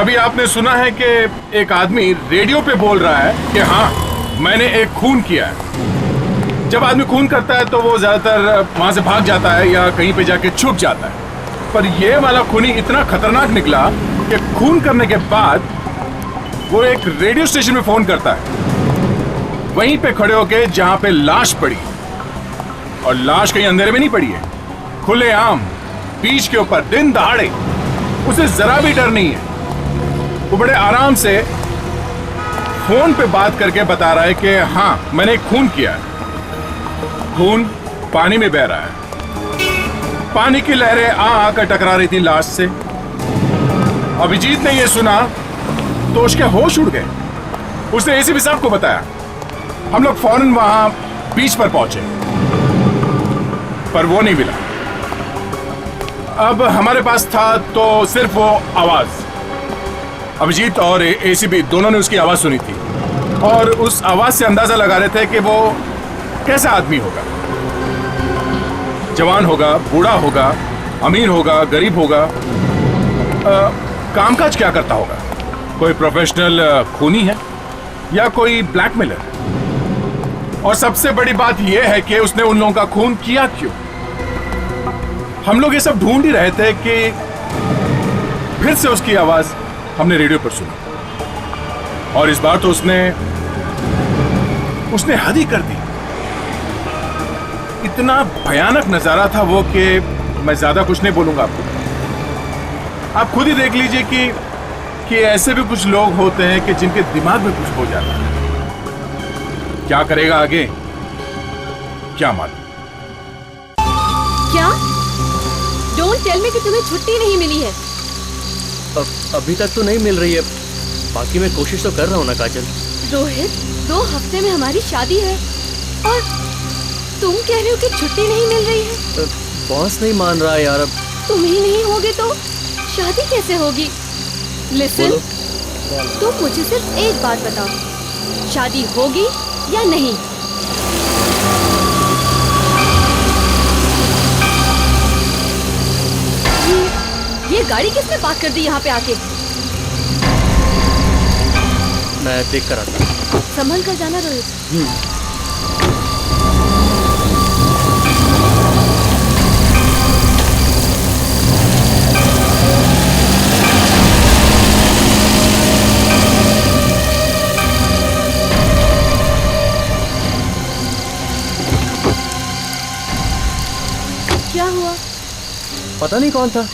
कभी आपने सुना है कि एक आदमी रेडियो पे बोल रहा है कि हाँ मैंने एक खून किया है। जब आदमी खून करता है तो वो ज्यादातर वहां से भाग जाता है या कहीं पे जाके छुप जाता है, पर ये वाला खूनी इतना खतरनाक निकला कि खून करने के बाद वो एक रेडियो स्टेशन में फोन करता है, वहीं पे खड़े होके जहां पे लाश पड़ी, और लाश कहीं अंधेरे में नहीं पड़ी है, खुलेआम बीच के ऊपर दिन दहाड़े, उसे जरा भी डर नहीं है। वो बड़े आराम से फोन पे बात करके बता रहा है कि हाँ मैंने एक खून किया है। खून पानी में बह रहा है, पानी की लहरें आकर टकरा रही थी लाश से। अभिजीत ने यह सुना तो उसके होश उड़ गए। उसने एसीपी साहब को बताया। हम लोग फौरन वहां बीच पर पहुंचे, पर वो नहीं मिला। अब हमारे पास था तो सिर्फ वो आवाज। अभिजीत और एसीपी दोनों ने उसकी आवाज सुनी थी और उस आवाज से अंदाजा लगा रहे थे कि वो कैसा आदमी होगा। जवान होगा, बूढ़ा होगा, अमीर होगा, गरीब होगा, कामकाज क्या करता होगा, कोई प्रोफेशनल खूनी है या कोई ब्लैकमेलर। और सबसे बड़ी बात यह है कि उसने उन लोगों का खून किया क्यों। हम लोग ये सब ढूंढ ही रहे थे कि फिर से उसकी आवाज हमने रेडियो पर सुनी, और इस बार तो उसने हद ही कर दी। इतना भयानक नजारा था वो कि मैं ज्यादा कुछ नहीं बोलूंगा आपको। आप खुद ही देख लीजिए कि ऐसे भी कुछ लोग होते हैं कि जिनके दिमाग में कुछ हो जाता है। क्या करेगा आगे क्या मालूम। क्या? डोंट टेल मी कि तुम्हें छुट्टी नहीं मिली है। अभी तक तो नहीं मिल रही है, बाकी मैं कोशिश तो कर रहा हूँ ना काजल। रोहित, 2 हफ्ते में हमारी शादी है और तुम कह रहे हो कि छुट्टी नहीं मिल रही है। बॉस नहीं मान रहा यार। अब तुम ही नहीं होगे तो शादी कैसे होगी? लिसन, तुम मुझे सिर्फ एक बात बताओ, शादी होगी या नहीं? ये गाड़ी किसने पार्क कर दी यहाँ पे आके? मैं देख कर आता हूँ। संभल कर जाना रोहित। क्या हुआ? पता नहीं कौन था,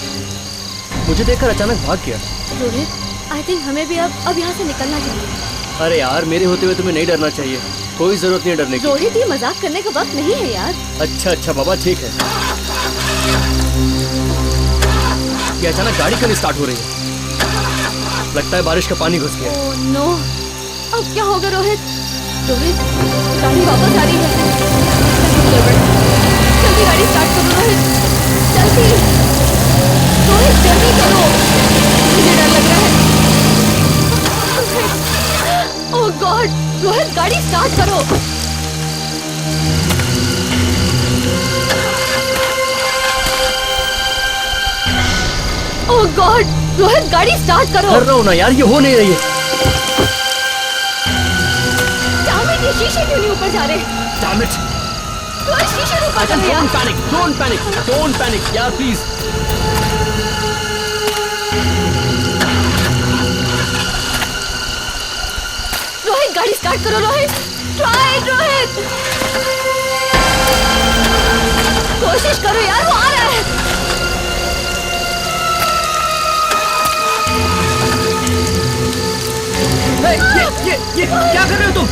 मुझे देखकर अचानक भाग गया। रोहित, आई थिंक हमें भी अब यहाँ से निकलना चाहिए। अरे यार, मेरे होते हुए तुम्हें नहीं डरना चाहिए, कोई जरूरत नहीं है डरने की। रोहित, ये मजाक करने का वक्त नहीं है यार। अच्छा बाबा, ठीक है। ये अचानक गाड़ी क्यों स्टार्ट हो रही है? लगता है बारिश का पानी घुस गया। ओह नो, अब क्या होगा रोहित? रोहित, गाड़ी वापस आ रही है। जल्दी गाड़ी स्टार्ट करो रोहित, जल्दी। रोहित जल्दी करो, मुझे डर लग रहा है। ओह गॉड, रोहित गाड़ी स्टार्ट करो। ओह गॉड, रोहित गाड़ी स्टार्ट करो। कर रहा हूँ ना यार, ये हो नहीं रही है। डैम इट, ये शीशे क्यों नहीं ऊपर जा रहे? Damn it. रोहित शीशे ऊपर कर यार। डोंट पैनिक यार, प्लीज। रोहित गाड़ी स्टार्ट करो रोहित, ट्राई रोहित, कोशिश करो यार, वो आ रहा है। ये क्या कर रहे हो तुम?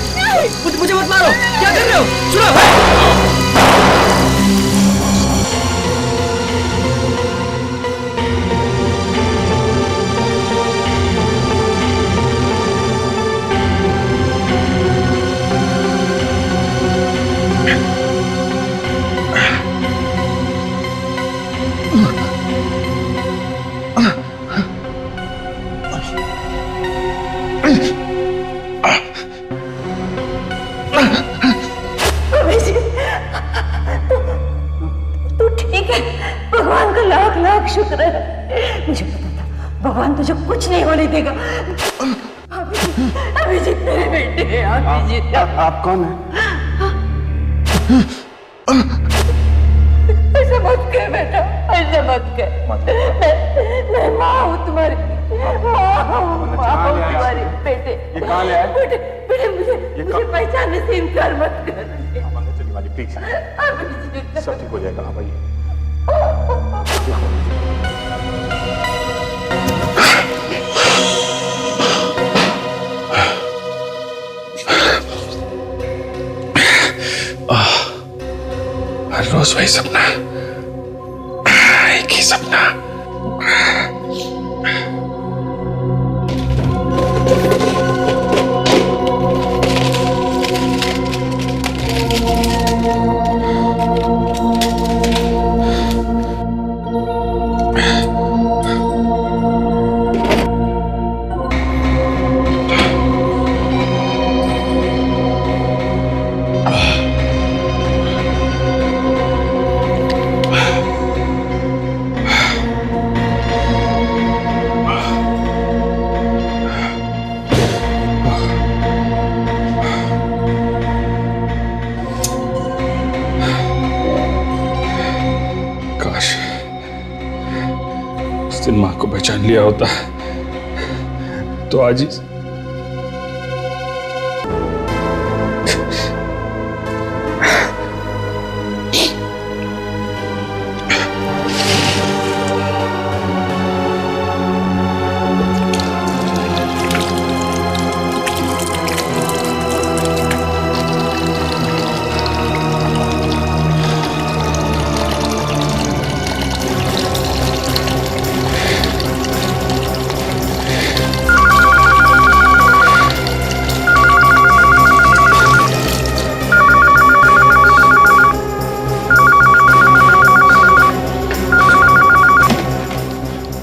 मुझे मत मारो, क्या कर रहे हो? सुनो। भगवान तुझे कुछ नहीं होने देगा। अभिजीत मेरे बेटे हैं, अभिजीत। आप कौन है? ऐसा मत कर बेटा, ऐसा मत कर। मैं माँ हूँ तुम्हारी, माँ हूँ तुम्हारी। बेटे ये कहाँ ले आए? बेटे मुझे पहचानने से इनकार मत कर। चलिए वाली प्लीज, सब ठीक हो जाएगा। आप आइए। हर रोज वही सपना, एक ही सपना। दिन मां को पहचान लिया होता तो आज ही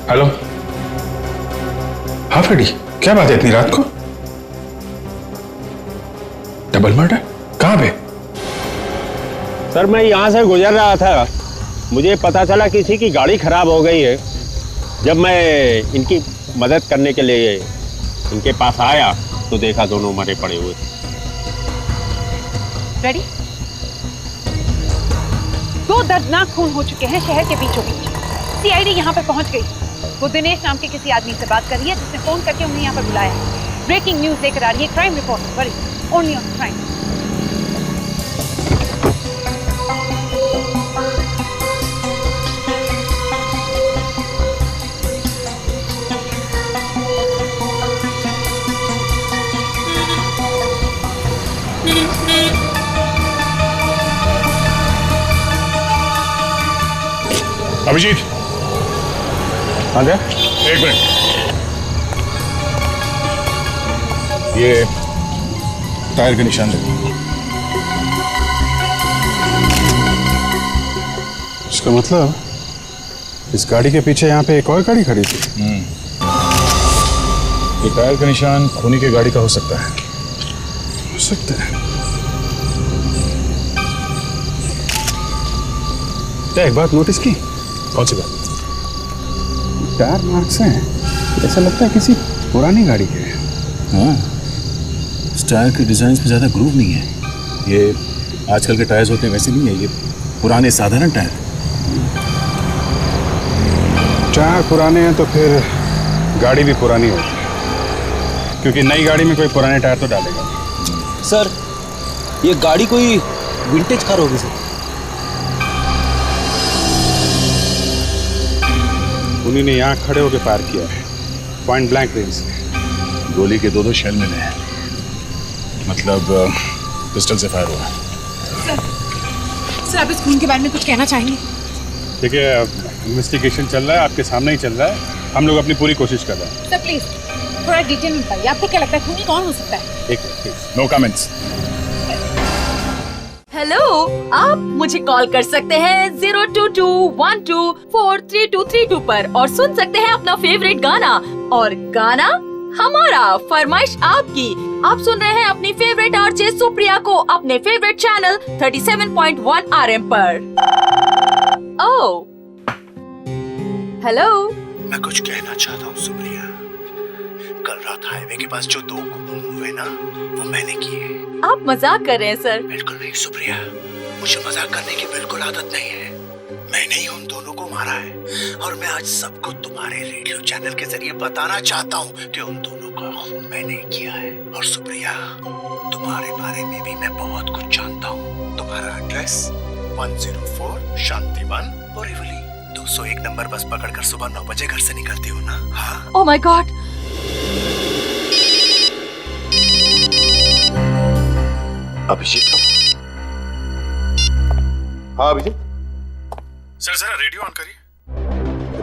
हेलो। हाँ फ्रेडी, क्या बात है इतनी रात को? डबल मर्डर कहां पे? सर मैं यहाँ से गुजर रहा था, मुझे पता चला किसी की गाड़ी खराब हो गई है। जब मैं इनकी मदद करने के लिए इनके पास आया तो देखा दोनों मरे पड़े हुए। रेडी? 2 दर्दनाक खून हो चुके हैं शहर के बीचों बीच। सीआईडी यहाँ पर पहुंच गई। वो दिनेश नाम के किसी आदमी से बात कर रही है जिसने फोन करके उन्हें यहाँ पर बुलाया है। ब्रेकिंग न्यूज लेकर आ रही है, crime report. Worry only on crime. Abhijeet, हाँ क्या? एक मिनट। ये टायर के निशान देखो। इसका मतलब इस गाड़ी के पीछे यहाँ पे एक और गाड़ी खड़ी थी। ये टायर का निशान खूनी की गाड़ी का हो सकता है। हो सकता है। क्या एक बात नोटिस की? कौन सी बात? टायर मार्क्स हैं, ऐसा लगता है किसी पुरानी गाड़ी के। हाँ, इस टायर के डिजाइन में ज्यादा ग्रूव नहीं है। ये आजकल के टायर्स होते हैं वैसे नहीं है, ये पुराने साधारण टायर। टायर पुराने हैं तो फिर गाड़ी भी पुरानी होगी, क्योंकि नई गाड़ी में कोई पुराने टायर तो डालेगा। सर ये गाड़ी कोई विंटेज कार होगी सर। उन्हीं ने यहाँ खड़े होकर फायर किया है, पॉइंट ब्लैंक रेंज से। गोली के 2-2 शेल मिले हैं, मतलब पिस्टल से फायर हुआ है। सर आप इस खून के बारे में कुछ कहना चाहेंगे? ठीक है, इन्वेस्टिगेशन चल रहा है, आपके सामने ही चल रहा है। हम लोग अपनी पूरी कोशिश कर रहे हैं। सर प्लीज थोड़ा डिटेल में बताइए, आपको क्या लगता है खूनी कौन हो सकता है? एक नो कमेंट्स। हेलो, आप मुझे कॉल कर सकते हैं 02212432232 पर और सुन सकते हैं अपना फेवरेट गाना। और गाना हमारा, फरमाइश आपकी। आप सुन रहे हैं अपनी फेवरेट आरजे सुप्रिया को अपने फेवरेट चैनल 37.1 RM पर। ओह हेलो, मैं कुछ कहना चाहता हूँ सुप्रिया। कल रात हाईवे के पास जो 2 खून हुए ना, वो मैंने किए। आप मजाक कर रहे हैं सर? बिल्कुल नहीं सुप्रिया, मुझे मजाक करने की बिल्कुल आदत नहीं है। मैंने ही उन दोनों को मारा है और मैं आज सबको तुम्हारे रेडियो चैनल के जरिए बताना चाहता हूँ कि उन दोनों का खून मैंने किया है। और सुप्रिया, तुम्हारे बारे में भी मैं बहुत कुछ जानता हूँ। तुम्हारा एड्रेस 104 शांतिवन बोरीवली, 201 नंबर बस पकड़कर सुबह 9 बजे घर से निकलती हो ना? हाँ। Oh my god. अभिजीत। हाँ अभिजीत। सर जरा रेडियो ऑन करिए।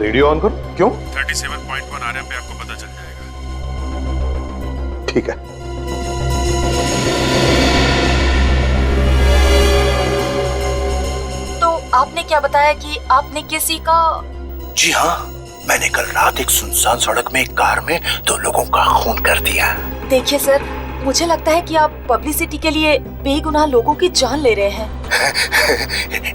रेडियो ऑन करो। क्यों? 37.1 आरएम पे आपको पता चल जाएगा। ठीक है। तो आपने क्या बताया कि आपने किसी का? जी हाँ, मैंने कल रात एक सुनसान सड़क में एक कार में 2 लोगों का खून कर दिया। देखिए सर, मुझे लगता है कि आप पब्लिसिटी के लिए बेगुनाह लोगों की जान ले रहे हैं।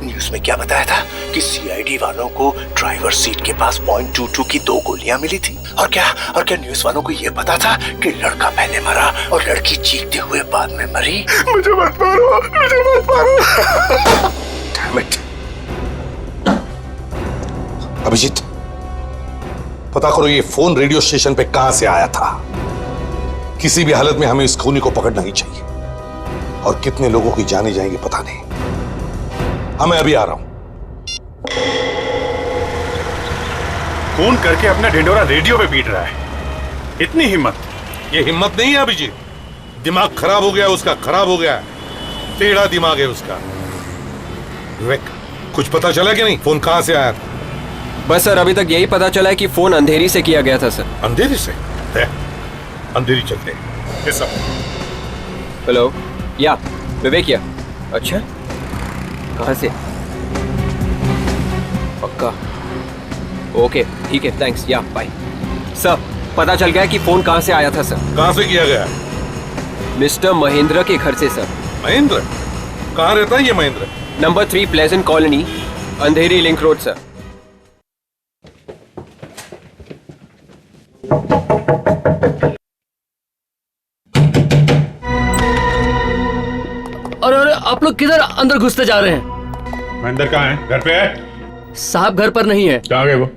न्यूज़ में क्या बताया था कि सीआईडी वालों को ड्राइवर सीट के पास .22 की 2 गोलियां मिली थी। और क्या न्यूज़ वालों को ये पता था कि लड़का पहले मरा और लड़की चीखते हुए बाद में मरी। मुझे मत मारो, मुझे मत मारो। Damn it। अभिजीत, पता करो ये फोन रेडियो स्टेशन पे कहां से आया था। किसी भी हालत में हमें इस खूनी को पकड़ना ही चाहिए। और कितने लोगों की जाने जाएंगी पता नहीं। हाँ मैं अभी आ रहा हूं। खून करके अपना ढिंडोरा रेडियो पे पीट रहा है, इतनी हिम्मत? ये हिम्मत नहीं है अभिजीत, दिमाग खराब हो गया उसका, खराब हो गया, टेढ़ा दिमाग है उसका। विवेक, कुछ पता चला कि नहीं फोन कहां से आया था? बस सर अभी तक यही पता चला है कि फोन अंधेरी से किया गया था सर। अंधेरी से? अंधेरी चलते हैं। हेलो, या विवेक या? अच्छा, कहाँ से? पक्का, ओके ठीक है, थैंक्स, या बाय। सर पता चल गया कि फोन कहाँ से आया था सर। कहाँ से किया गया? मिस्टर महेंद्र के घर से सर। महेंद्र? कहाँ रहता है ये महेंद्र? नंबर 3 प्लेजेंट कॉलोनी, अंधेरी लिंक रोड सर। अरे आप लोग किधर अंदर घुसते जा रहे हैं? महेंद्र कहाँ है? घर पे है? साहब घर पर नहीं है। कहाँ गए वो?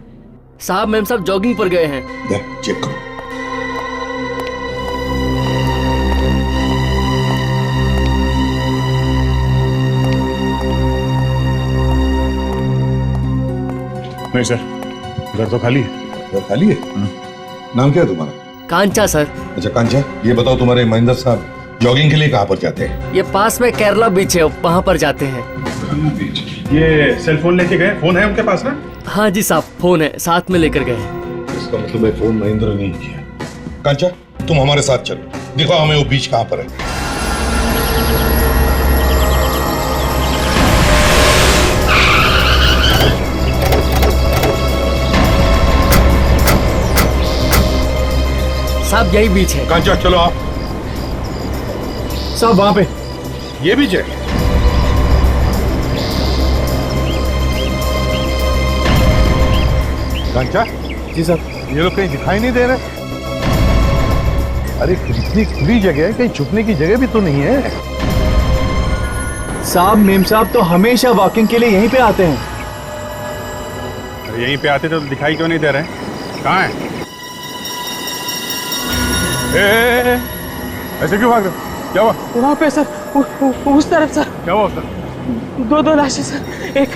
साहब मैम साहब जॉगिंग पर गए हैं। चेक करो। नहीं सर, घर तो खाली है। घर खाली है? नाम क्या है तुम्हारा? कांचा सर। अच्छा कांचा, ये बताओ तुम्हारे महेंद्र साहब जॉगिंग के लिए कहाँ पर जाते हैं? ये पास में केरला बीच है, वहाँ पर जाते हैं। ये सेल फोन लेके गए? फोन है उनके पास ना? हाँ जी साहब, फोन है, साथ में लेकर गए। इसका मतलब है फोन महेंद्र ने किया। कांचा तुम हमारे साथ चलो, दिखाओ हमें वो बीच कहाँ पर है। साहब यही बीच है। कांचा चलो आप। साहब वहाँ पे ये बीच है? कांचा जी सर। ये लोग कहीं दिखाई नहीं दे रहे। अरे इतनी खुली जगह है, कहीं छुपने की जगह भी तो नहीं है। साहब मेम साहब तो हमेशा वॉकिंग के लिए यहीं पे आते हैं। अरे यहीं पे आते तो दिखाई क्यों नहीं दे रहे? कहाँ है? ऐसे क्यों भाग रहे? क्या हुआ? वहाँ पे सर, उस तरफ सर। क्या हुआ सर? दो लाशें सर, एक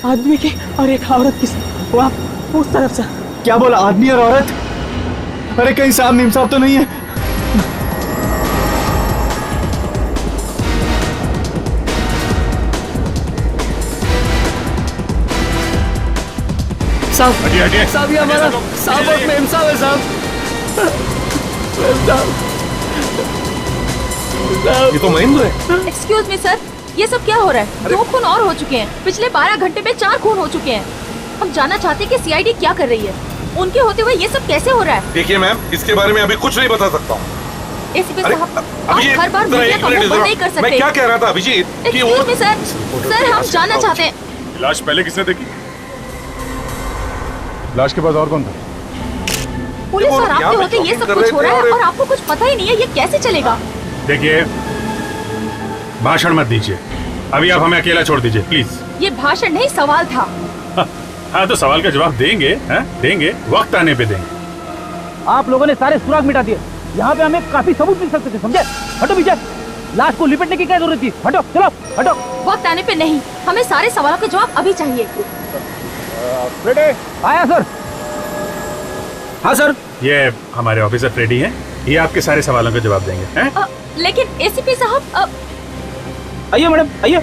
आदमी की और एक औरत की सर। वहाँ उस तरफ सर। क्या बोला, आदमी और औरत? अरे कहीं साहब मीम साहब तो नहीं है? साहब, साहब ये हमारा साहब और मेम साहब है साहब। ये तो महेंद्र है। एक्सक्यूज मी सर, ये सब क्या हो रहा है? 2 खून और हो चुके हैं। पिछले 12 घंटे में 4 खून हो चुके हैं। हम जानना चाहते हैं कि सीआईडी क्या कर रही है। उनके होते हुए ये सब कैसे हो रहा है? देखिए मैम, इसके बारे में अभी कुछ नहीं बता सकता हूँ। एसीपी साहब, आप हर बार मीडिया का मुंह बंद नहीं कर सकते। मैं क्या कह रहा था अभिजीत कि वो... एक्सक्यूज मी सर, हम जानना चाहते हैं। लाश पहले किसने देखी? लाश के पास और कौन था? पुलिस और आपके होते ये सब कुछ हो रहा है और आपको कुछ पता ही नहीं है, ये कैसे चलेगा? देखिए, भाषण मत दीजिए, अभी आप हमें अकेला छोड़ दीजिए प्लीज। ये भाषण नहीं, सवाल था। हाँ तो सवाल का जवाब देंगे, देंगे, वक्त आने पे देंगे। आप लोगों ने सारे सुराग मिटा दिए, यहाँ पे हमें काफी सबूत मिल सकते थे, समझे? हटो पीछे, लाश को लिपटने की क्या जरूरत थी? हटो, चलो, हटो। वक्त आने पे नहीं, हमें सारे सवालों के जवाब अभी चाहिए। आया सर। हाँ सर, ये हमारे ऑफिसर फ्रेडी हैं, ये आपके सारे सवालों के जवाब देंगे, हैं? लेकिन एसीपी साहब, आइए मैडम, आइए।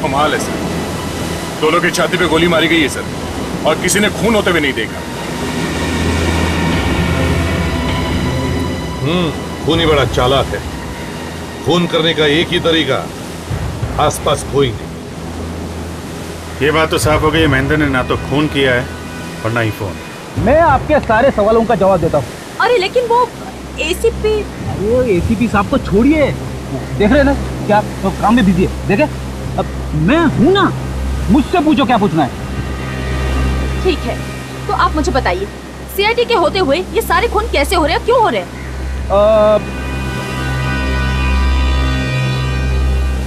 कमाल है सर, दोनों की छाती पे गोली मारी गई है सर, और किसी ने खून होते हुए नहीं देखा। खून ही बड़ा चालाक है। खून करने का एक ही तरीका, आसपास कोई नहीं। ये बात तो साफ हो गई, महेंद्र ने ना तो खून किया है और ना ही फोन। मैं आपके सारे सवालों का जवाब देता हूँ। अरे लेकिन वो एसीपी, वो एसीपी साहब को छोड़िए, देख रहे हैं ना क्या तो काम में बिजी है। देखे, अब मैं हूं ना, मुझसे पूछो क्या पूछना है। ठीक है, तो आप मुझे बताइए, सीआईडी के होते हुए ये सारे खून कैसे हो रहे हैं, क्यों हो रहे हैं?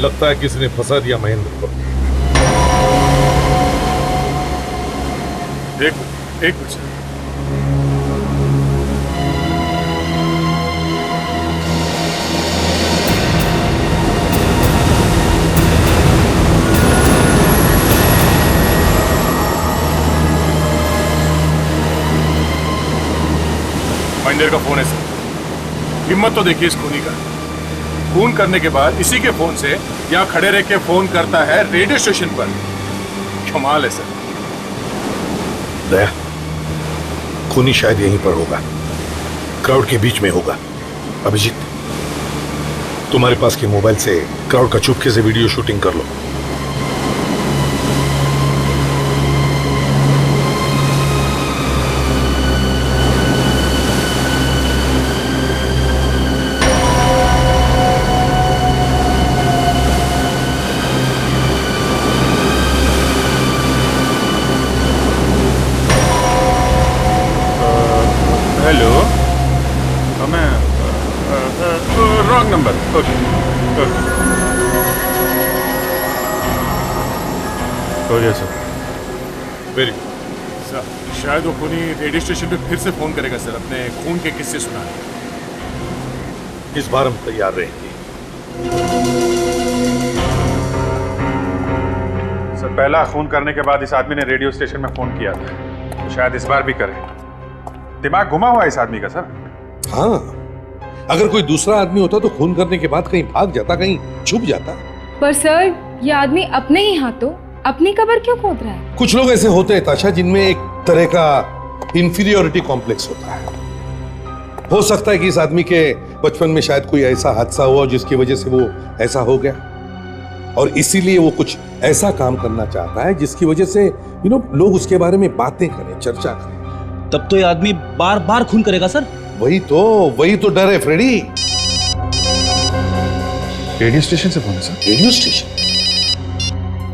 लगता है किसी ने फंसा दिया महेंद्र को। एक कुछ महेंद्र का फोन है सर, हिम्मत तो देखिए इस खूनी का। खून करने के बाद इसी के फोन से यहाँ खड़े रह के फोन करता है रेडियो स्टेशन पर। कमाल है सर। दया, खूनी शायद यहीं पर होगा, क्राउड के बीच में होगा। अभिजीत, तुम्हारे पास के मोबाइल से क्राउड का चुपके से वीडियो शूटिंग कर लो। हेलो, मैं रॉन्ग नंबर। ओके हो गया सर। वेरी सर, शायद वो खूनी रेडियो स्टेशन पे फिर से फोन करेगा सर, अपने खून के किस्से सुनाने। इस बार हम तैयार रहेंगे। सर, पहला खून करने के बाद इस आदमी ने रेडियो स्टेशन में फोन किया था, तो शायद इस बार भी करे। दिमाग घुमा हुआ है इस आदमी का सर। हाँ, अगर कोई दूसरा आदमी होता तो खून करने के बाद कहीं भाग जाता, कहीं छुप जाता। पर सर, ये आदमी अपने ही हाथों अपनी कब्र क्यों खोद रहा है? कुछ लोग ऐसे होते हैं ताशा, जिनमें एक तरह का इंफीरियोरिटी कॉम्प्लेक्स होता है। हो सकता है कि इस आदमी के बचपन में शायद कोई ऐसा हादसा हुआ जिसकी वजह से वो ऐसा हो गया, और इसीलिए वो कुछ ऐसा काम करना चाहता है जिसकी वजह से लोग उसके बारे में बातें करें, चर्चा करें। तब तो ये आदमी बार बार खून करेगा सर। वही तो डर है फ्रेडी। रेडियो स्टेशन से फोन है सर? Radio station?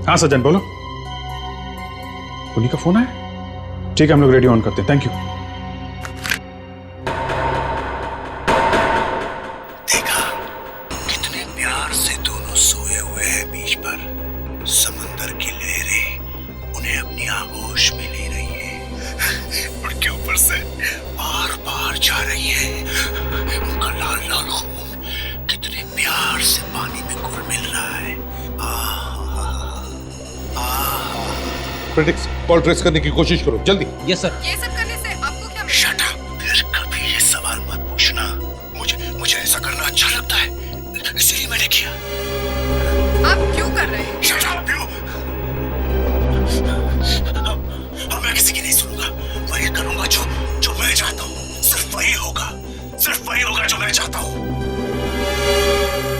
हाँ सज्जन बोलो। उन्हीं का फोन है? ठीक है, हम लोग रेडियो ऑन करते हैं। Thank you. देखा कितने प्यार से दोनों सोए हुए हैं बीच पर। समंदर की लहरें उन्हें अपनी आगोश में ले रही है, उनके ऊपर से बार बार जा रही है। उनका लाल लाल खून कितने प्यार से पानी में घुल मिल रहा है। प्रेडिक्स, कॉल ट्रेस करने की कोशिश करो जल्दी। Yes sir. ये सब करने से आपको क्या? शट अप, फिर कभी ये सवाल मत पूछना। मुझे ऐसा करना अच्छा लगता है, इसलिए मैंने किया। आप क्यों कर रहे हैं? Shut up you. अब मैं किसी की नहीं सुनूंगा, वही करूंगा जो मैं चाहता हूँ। सिर्फ वही होगा जो मैं चाहता हूँ।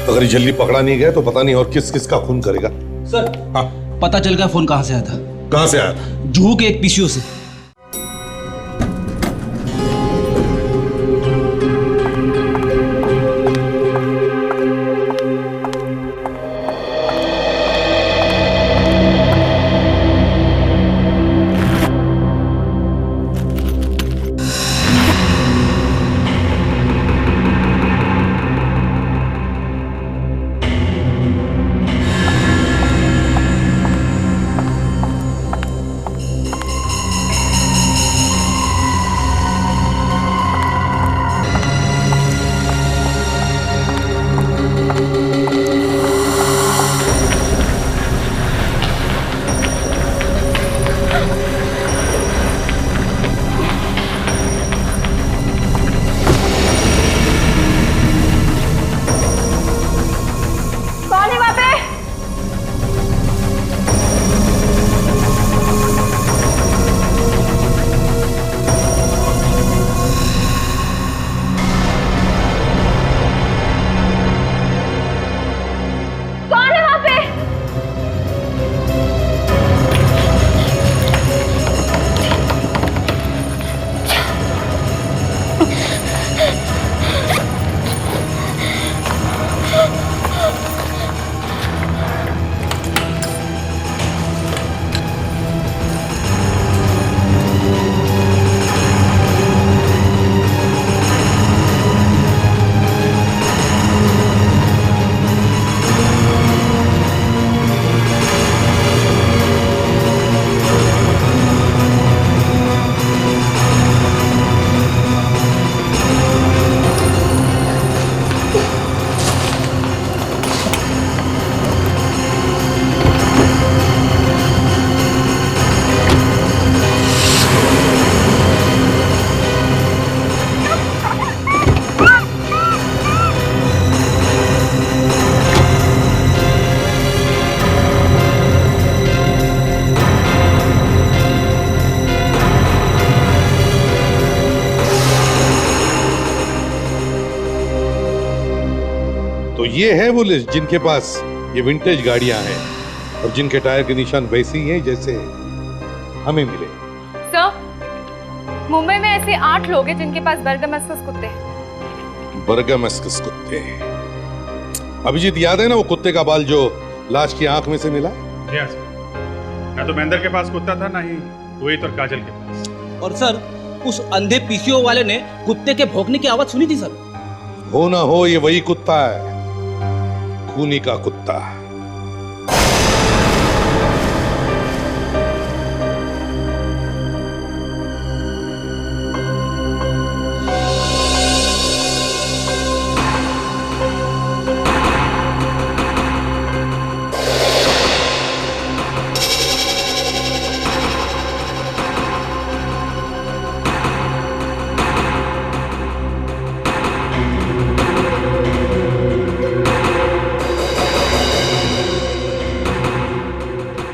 अगर ये जल्दी पकड़ा नहीं गया तो पता नहीं और किस किस का खून करेगा। सर हाँ पता चल गया फोन कहाँ से आया था। कहाँ से आया था? जुहू के एक पीसीओ से। ये है वो लिस्ट जिनके पास ये विंटेज गाड़ियां हैं और जिनके टायर के निशान वैसे ही हैं जैसे हमें मिले। सर, मुंबई में ऐसे 8 लोग हैं जिनके पास बर्गमस्कस कुत्ते हैं। बर्गमस्कस कुत्ते? अभिजीत याद है ना वो कुत्ते का बाल जो लाश की आंख में से मिला? ना तो महेंद्र के पास कुत्ता था ना ही रोहित और काजल के पास। और सर उस अंधे पीसीओ वाले ने कुत्ते के भौंकने की आवाज सुनी थी सर। हो ना हो ये वही कुत्ता है, खूनी का कुत्ता।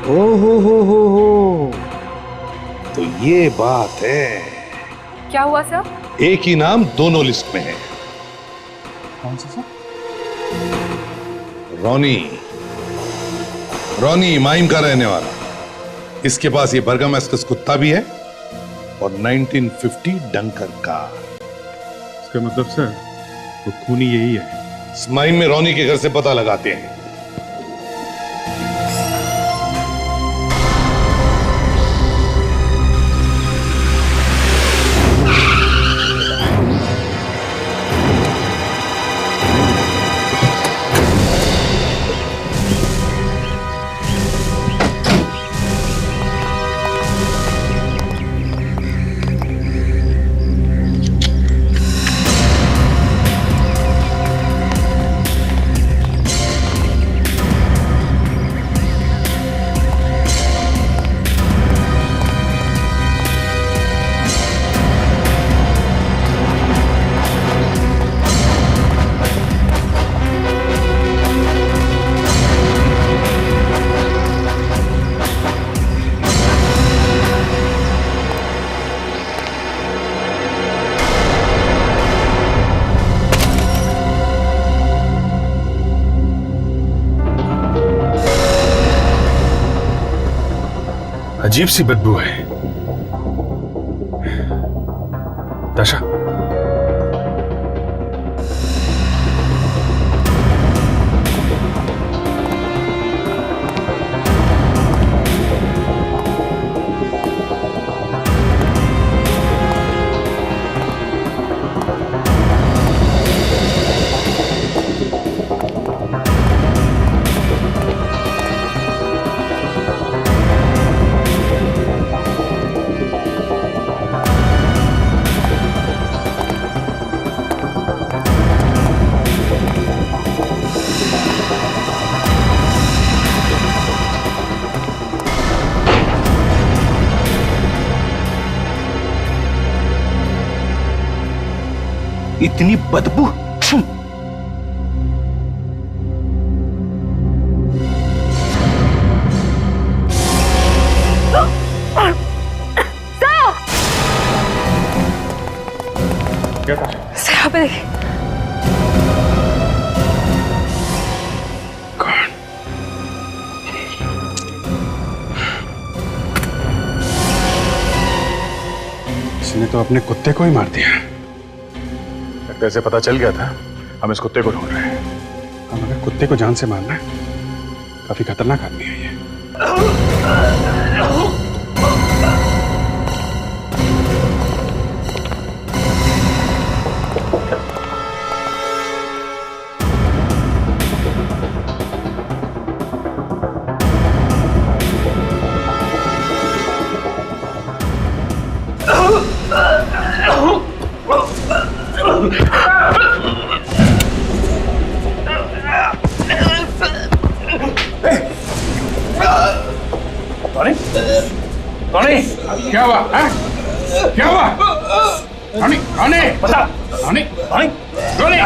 हो तो ये बात है। क्या हुआ सर? एक ही नाम दोनों लिस्ट में है। कौन सा सर? रॉनी, रॉनी माइम का रहने वाला। इसके पास ये बर्गमस्कस कुत्ता भी है और 1950 डंकर कार। इसका मतलब सर वो खूनी यही है। इस माइम में रॉनी के घर से पता लगाते हैं। अजीब सी बदबू है। दशा, इतनी बदबू। सर आप देखिए। इसने तो अपने कुत्ते को ही मार दिया। कैसे पता चल गया था हम इस कुत्ते को ढूंढ रहे हैं। हम अगर कुत्ते को जान से मारना है, काफी खतरनाक आदमी है ये। क्या हुआ? क्या हुआ? रोनी, रोनी, बता। रोनी, रोनी, रोनी,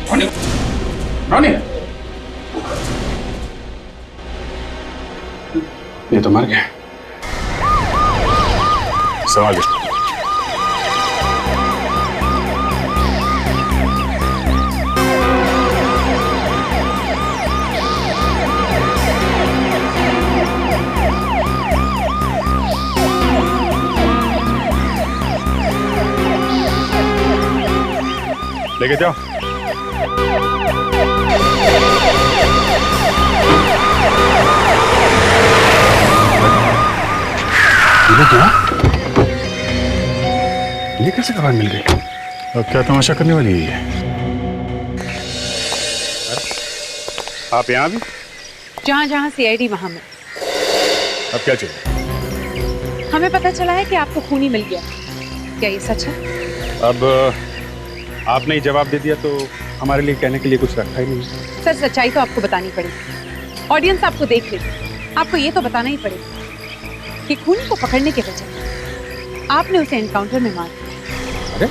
रोनी, रोनी। ये तो मर गया। संभाल गया। लेके जाओ। ये कैसे खबर मिल गई? अब क्या तमाशा करने वाली है ये? आप यहाँ भी? जहाँ जहाँ सीआईडी वहाँ में। अब क्या चाहिए? हमें पता चला है कि आपको खून ही मिल गया। क्या ये सच है? अब आपने ही जवाब दे दिया तो हमारे लिए कहने के लिए कुछ रखा ही नहीं। सर सच्चाई तो आपको बतानी पड़ेगी। ऑडियंस आपको देख लेगी। आपको ये तो बताना ही पड़ेगा कि खूनी को पकड़ने के बजाय आपने उसे एनकाउंटर में मार दिया। अरे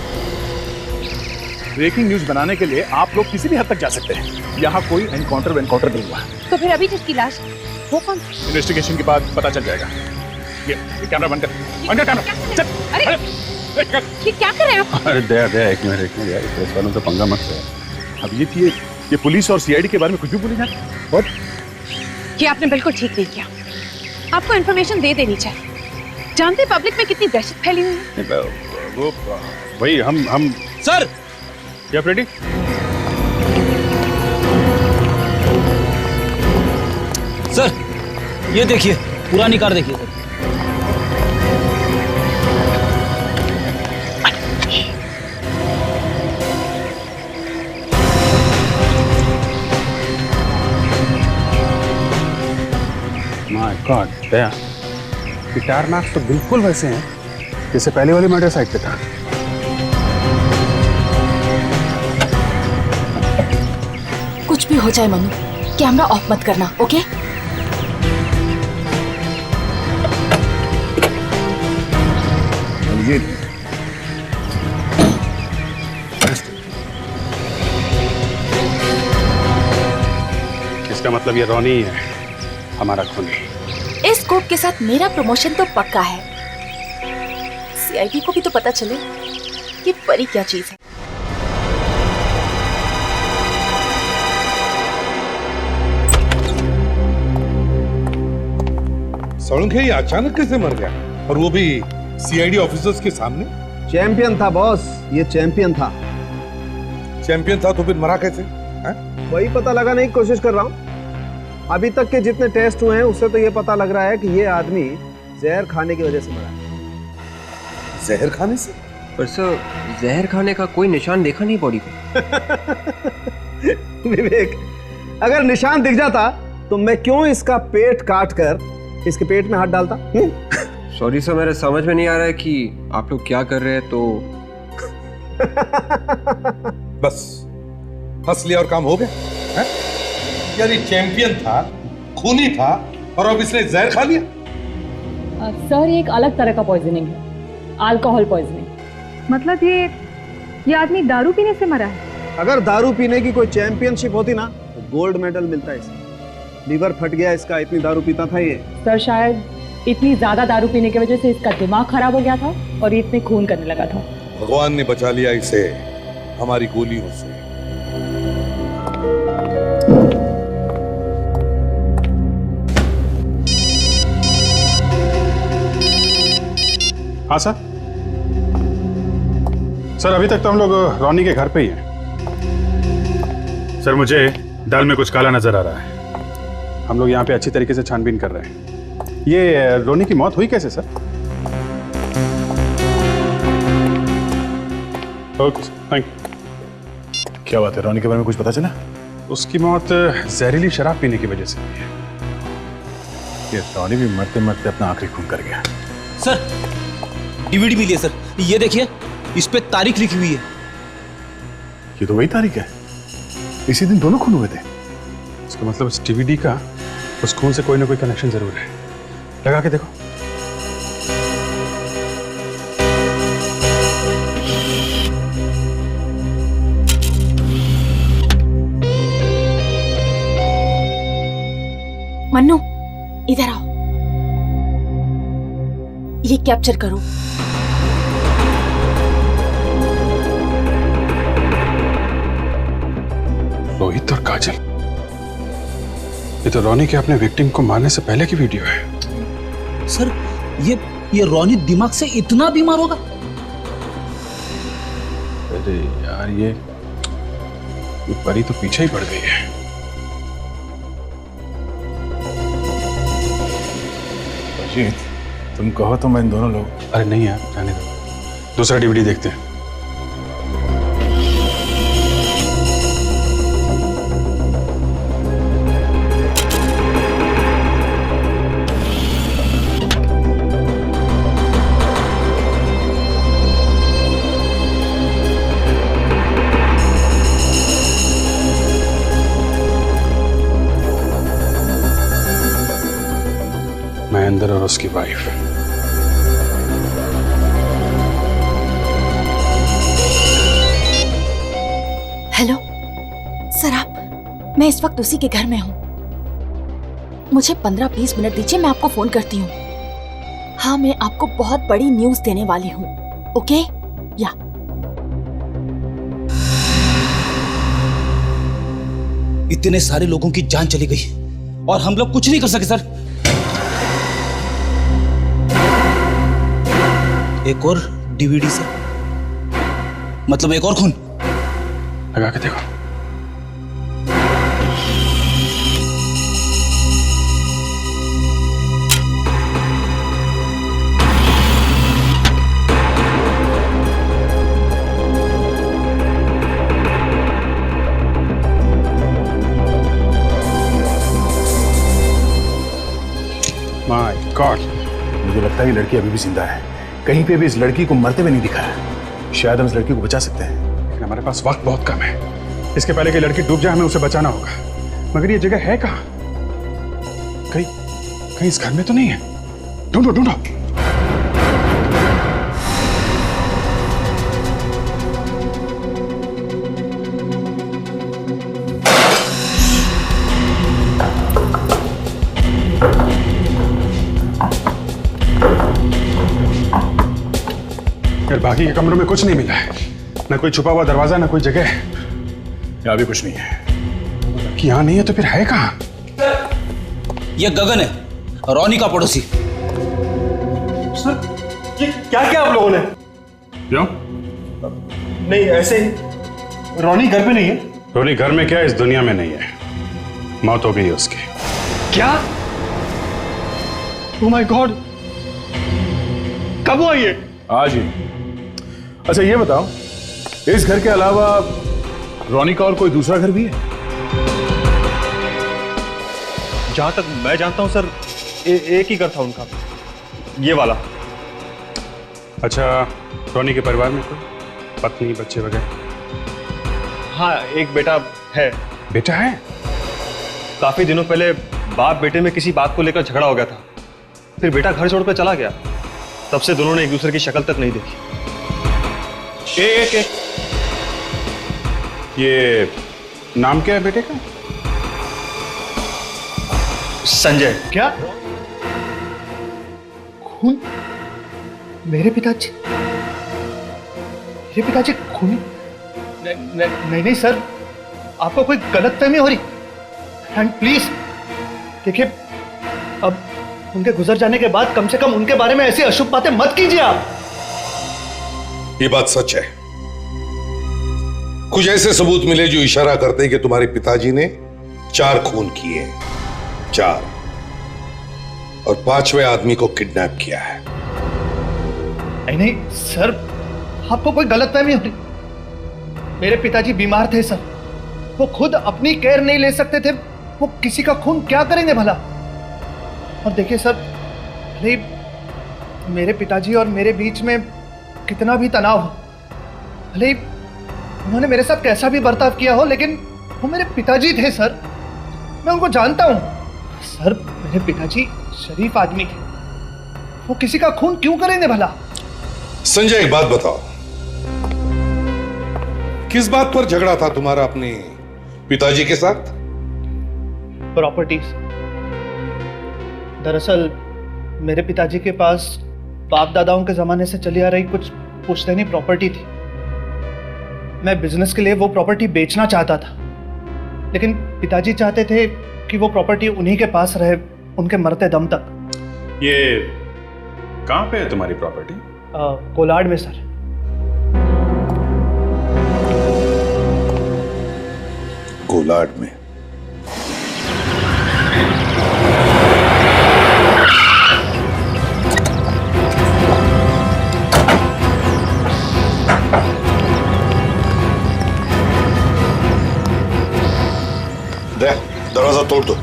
ब्रेकिंग न्यूज बनाने के लिए आप लोग किसी भी हद तक जा सकते हैं। यहाँ कोई एनकाउंटर नहीं हुआ। तो फिर अभी जिसकी लाश वो कौन? इन्वेस्टिगेशन के बाद पता चल जाएगा। ये कैमरा बंद कर कैमरा। चल। अरे ये क्या कर रहे हो? अरे दया एक मिनट यार, प्रेस वालों तो पंगा मत ले। अब ये पुलिस और सीआईडी के बारे में कुछ भी बोली जाए और ये आपने बिल्कुल ठीक नहीं किया। आपको इन्फॉर्मेशन दे देनी चाहिए। जानते पब्लिक में कितनी दहशत फैली हुई है। वो वही हम सर क्या फ्रेडी? सर ये देखिए, पुरानी कार देखिए सर। माय गॉड दया, ये टायर मार्क्स तो बिल्कुल वैसे हैं जैसे पहले वाली मर्डर साइट पे था। कुछ भी हो जाए मनु, कैमरा ऑफ मत करना, ओके? ये इसका मतलब ये रोनी ही है, हमारा खूनी। इस स्कोप के साथ मेरा प्रमोशन तो पक्का है। सीआईडी को भी तो पता चले कि परी क्या चीज है। सड़के ही अचानक कैसे मर गया, और वो भी सीआईडी ऑफिसर्स के सामने? चैंपियन था बॉस, ये चैंपियन था। चैंपियन था तो फिर मरा कैसे? वही पता लगाने की कोशिश कर रहा हूँ। अभी तक के जितने टेस्ट हुए हैं उससे तो ये पता लग रहा है कि ये आदमी जहर खाने की वजह से मरा है। जहर खाने से? पर सर, जहर खाने का कोई निशान देखा नहीं बॉडी को। विवेक, अगर निशान दिख जाता तो मैं क्यों इसका पेट काट कर इसके पेट में हाथ डालता? सॉरी सर, मेरे समझ में नहीं आ रहा है कि आप लोग क्या कर रहे हैं। तो बस हंस लिया और काम हो गया है? यार ये चैंपियन था, खूनी था, और अब इसने जहर खा लिया। सर ये एक अलग तरह का पॉइजनिंग है, अल्कोहल पॉइजनिंग। मतलब ये आदमी दारू पीने से मरा है? अगर दारू पीने की कोई चैंपियनशिप होती ना तो गोल्ड मेडल मिलता है इसे। लीवर फट गया इसका, इतनी दारू पीता था ये। सर शायद इतनी ज्यादा दारू पीने की वजह से इसका दिमाग खराब हो गया था और ये इतने खून करने लगा था। भगवान ने बचा लिया इसे हमारी गोलियों से। हाँ सर। सर अभी तक तो हम लोग रोनी के घर पे ही हैं। सर मुझे दाल में कुछ काला नजर आ रहा है। हम लोग यहाँ पे अच्छी तरीके से छानबीन कर रहे हैं। ये रोनी की मौत हुई कैसे सर? Okay thank you. क्या बात है, रोनी के बारे में कुछ पता चला? उसकी मौत जहरीली शराब पीने की वजह से हुई है। ये रोनी भी मरते मरते अपना आखिरी खून कर गया। सर डीवीडी मिली है सर, ये देखिए, इस पे तारीख लिखी हुई है। ये तो वही तारीख है, इसी दिन दोनों खून हुए थे। इसका मतलब इस डीवीडी का उस खून से कोई ना कोई कनेक्शन जरूर है। लगा के देखो। मन्नू इधर आओ, ये कैप्चर करो। रोहित और काजल, ये तो रोनी के अपने विक्टिम को मारने से पहले की वीडियो है। सर ये रोनी दिमाग से इतना बीमार होगा? अरे यार ये परी तो पीछे ही पड़ गई है। अजीत, तुम कहो तो मैं इन दोनों लोग। अरे नहीं यार, जाने दो, दूसरा डीवीडी देखते हैं। महेंद्र और उसकी वाइफ। हेलो सर, आप, मैं इस वक्त उसी के घर में हूँ। मुझे 15-20 मिनट दीजिए, मैं आपको फोन करती हूँ। हाँ, मैं आपको बहुत बड़ी न्यूज़ देने वाली हूँ। ओके या इतने सारे लोगों की जान चली गई और हम लोग कुछ नहीं कर सके सर। एक और डीवीडी से मतलब एक और खून। लगा के देखो। माय गॉड, मुझे लगता है ये लड़की अभी भी जिंदा है। कहीं पे भी इस लड़की को मरते हुए नहीं दिखा है। शायद हम इस लड़की को बचा सकते हैं, लेकिन हमारे पास वक्त बहुत कम है। इसके पहले कि लड़की डूब जाए, हमें उसे बचाना होगा। मगर ये जगह है कहाँ? कहीं इस घर में तो नहीं है। ढूंढो ढूंढो। यार बाकी के कमरों में कुछ नहीं मिला है, ना कोई छुपा हुआ दरवाजा, ना कोई जगह। यहाँ भी कुछ नहीं है। कि यहाँ नहीं है तो फिर है कहाँ? ये गगन है, रोनी का पड़ोसी। क्या क्या आप लोगों ने? क्यों? नहीं ऐसे ही। रोनी घर पे नहीं है? रोनी घर में क्या, इस दुनिया में नहीं है। मौत हो गई है उसकी। क्या? ओह माय गॉड, कब हुआ ये? आज ही। अच्छा ये बताओ, इस घर के अलावा रोनी का और कोई दूसरा घर भी है? जहां तक मैं जानता हूं सर, एक ही घर था उनका, ये वाला। अच्छा, रोनी के परिवार में कोई पत्नी बच्चे वगैरह? हाँ, एक बेटा है। बेटा है? काफी दिनों पहले बाप बेटे में किसी बात को लेकर झगड़ा हो गया था, फिर बेटा घर छोड़कर चला गया। तब से दोनों ने एक दूसरे की शक्ल तक नहीं देखी। एक ये नाम क्या है बेटे का? संजय। क्या? खून? मेरे पिताजी? मेरे पिताजी खूनी? नहीं सर, आपको कोई गलतफहमी हो रही। एंड प्लीज देखिए, अब उनके गुजर जाने के बाद कम से कम उनके बारे में ऐसी अशुभ बातें मत कीजिए आप। ये बात सच है। कुछ ऐसे सबूत मिले जो इशारा करते हैं कि तुम्हारे पिताजी ने 4 खून किए, 4, और 5वें आदमी को किडनैप किया है। नहीं सर, आपको कोई गलतफहमी हो रही। मेरे पिताजी बीमार थे सर, वो खुद अपनी केयर नहीं ले सकते थे, वो किसी का खून क्या करेंगे भला। और देखिए सर, भले मेरे पिताजी और मेरे बीच में कितना भी तनाव हो, भले उन्होंने मेरे साथ कैसा भी बर्ताव किया हो, लेकिन वो मेरे पिताजी थे सर, मैं उनको जानता हूं। सर, मेरे पिताजी शरीफ आदमी थे, वो किसी का खून क्यों करेंगे भला। संजय, एक बात बताओ, किस बात पर झगड़ा था तुम्हारा अपने पिताजी के साथ? प्रॉपर्टीज। दरअसल मेरे पिताजी के पास बाप दादाओं के जमाने से चली आ रही कुछ पुश्तैनी प्रॉपर्टी थी। मैं बिजनेस के लिए वो प्रॉपर्टी बेचना चाहता था, लेकिन पिताजी चाहते थे कि वो प्रॉपर्टी उन्हीं के पास रहे उनके मरते दम तक। ये कहां पे है तुम्हारी प्रॉपर्टी? कोलाड में सर। कोलाड में? दे, दरवाजा तोड़ दो।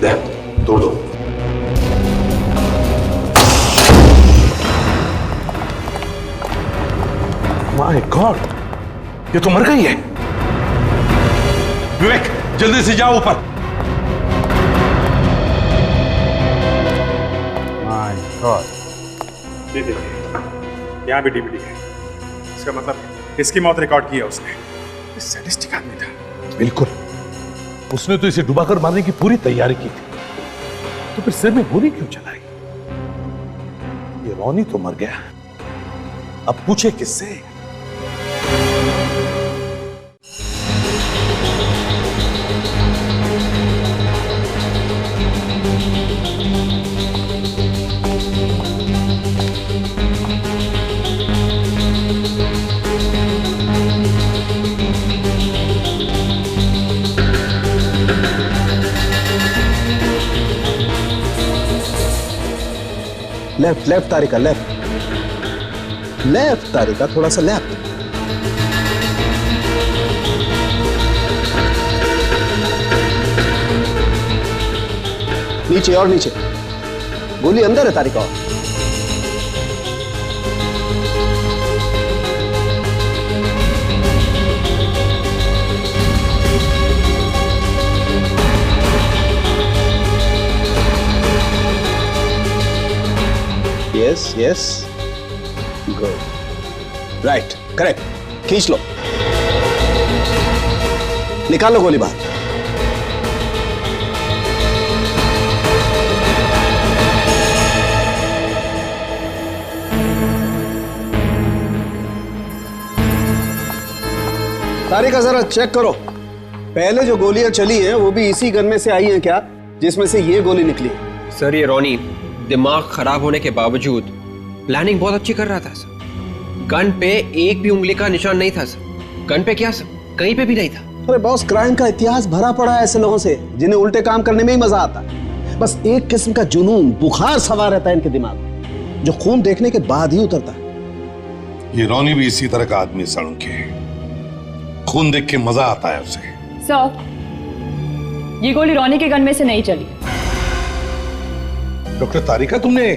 दे, तोड़ दो। माय गॉड, ये तो मर गई है। विवेक, जल्दी से जाओ ऊपर। माय गॉड, ये देखिए, यहाँ भी डीवीडी है। इसका मतलब इसकी मौत रिकॉर्ड की है उसने। ये सैडिस्टिक आदमी था। बिल्कुल, उसने तो इसे डुबाकर मारने की पूरी तैयारी की थी, तो फिर सिर में गोली क्यों चलाई? ये रोनी तो मर गया, अब पूछे किससे? Left left Tarika, left left Tarika, थोड़ा सा लेफ्ट। नीचे और नीचे, गोली अंदर है Tarika. Yes yes, good, right, correct. खींच लो, निकालो गोली बाहर। तारिका जरा चेक करो, पहले जो गोलियां चली हैं वो भी इसी गन में से आई हैं क्या, जिसमें से ये गोली निकली? सर ये रोनी दिमाग खराब होने के बावजूद प्लानिंग बहुत अच्छी कर रहा था सर। गन पे एक भी उंगली का निशान नहीं था सर। गन पे क्या सर, कहीं पे भी नहीं था। अरे बॉस, क्राइम का इतिहास भरा पड़ा है ऐसे लोगों से जिन्हें उल्टे काम करने में ही मजा आता है। बस एक किस्म का जुनून, बुखार सवार रहता है इनके दिमाग में, जो खून देखने के बाद ही उतरता है। ये रोनी भी इसी तरह का आदमी सड़ू के, खून देख के मजा आता है उसे। सर, ये गोली रोनी के गन में से नहीं चली। डॉक्टर तारिका, तुमने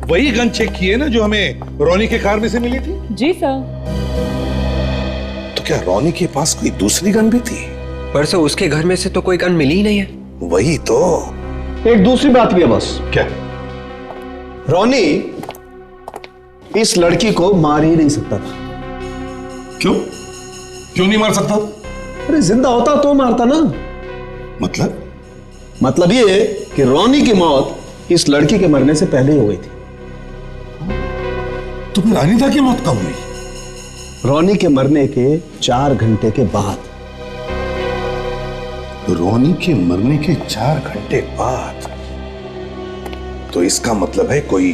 वही गन चेक की है ना जो हमें रोनी के कार में से मिली थी? जी सर। तो क्या रोनी के पास कोई दूसरी गन भी थी? पर सर उसके घर में से तो कोई गन मिली ही नहीं है। वही तो। एक दूसरी बात भी है बॉस। क्या? रोनी इस लड़की को मार ही नहीं सकता था। क्यों? क्यों नहीं मार सकता? अरे जिंदा होता तो मारता ना। मतलब ये कि रोनी की मौत इस लड़की के मरने से पहले ही हो गई थी। तो फिर अनीता की मौत कब हुई? रोनी के मरने के 4 घंटे के बाद। रोनी के मरने के 4 घंटे बाद? तो इसका मतलब है कोई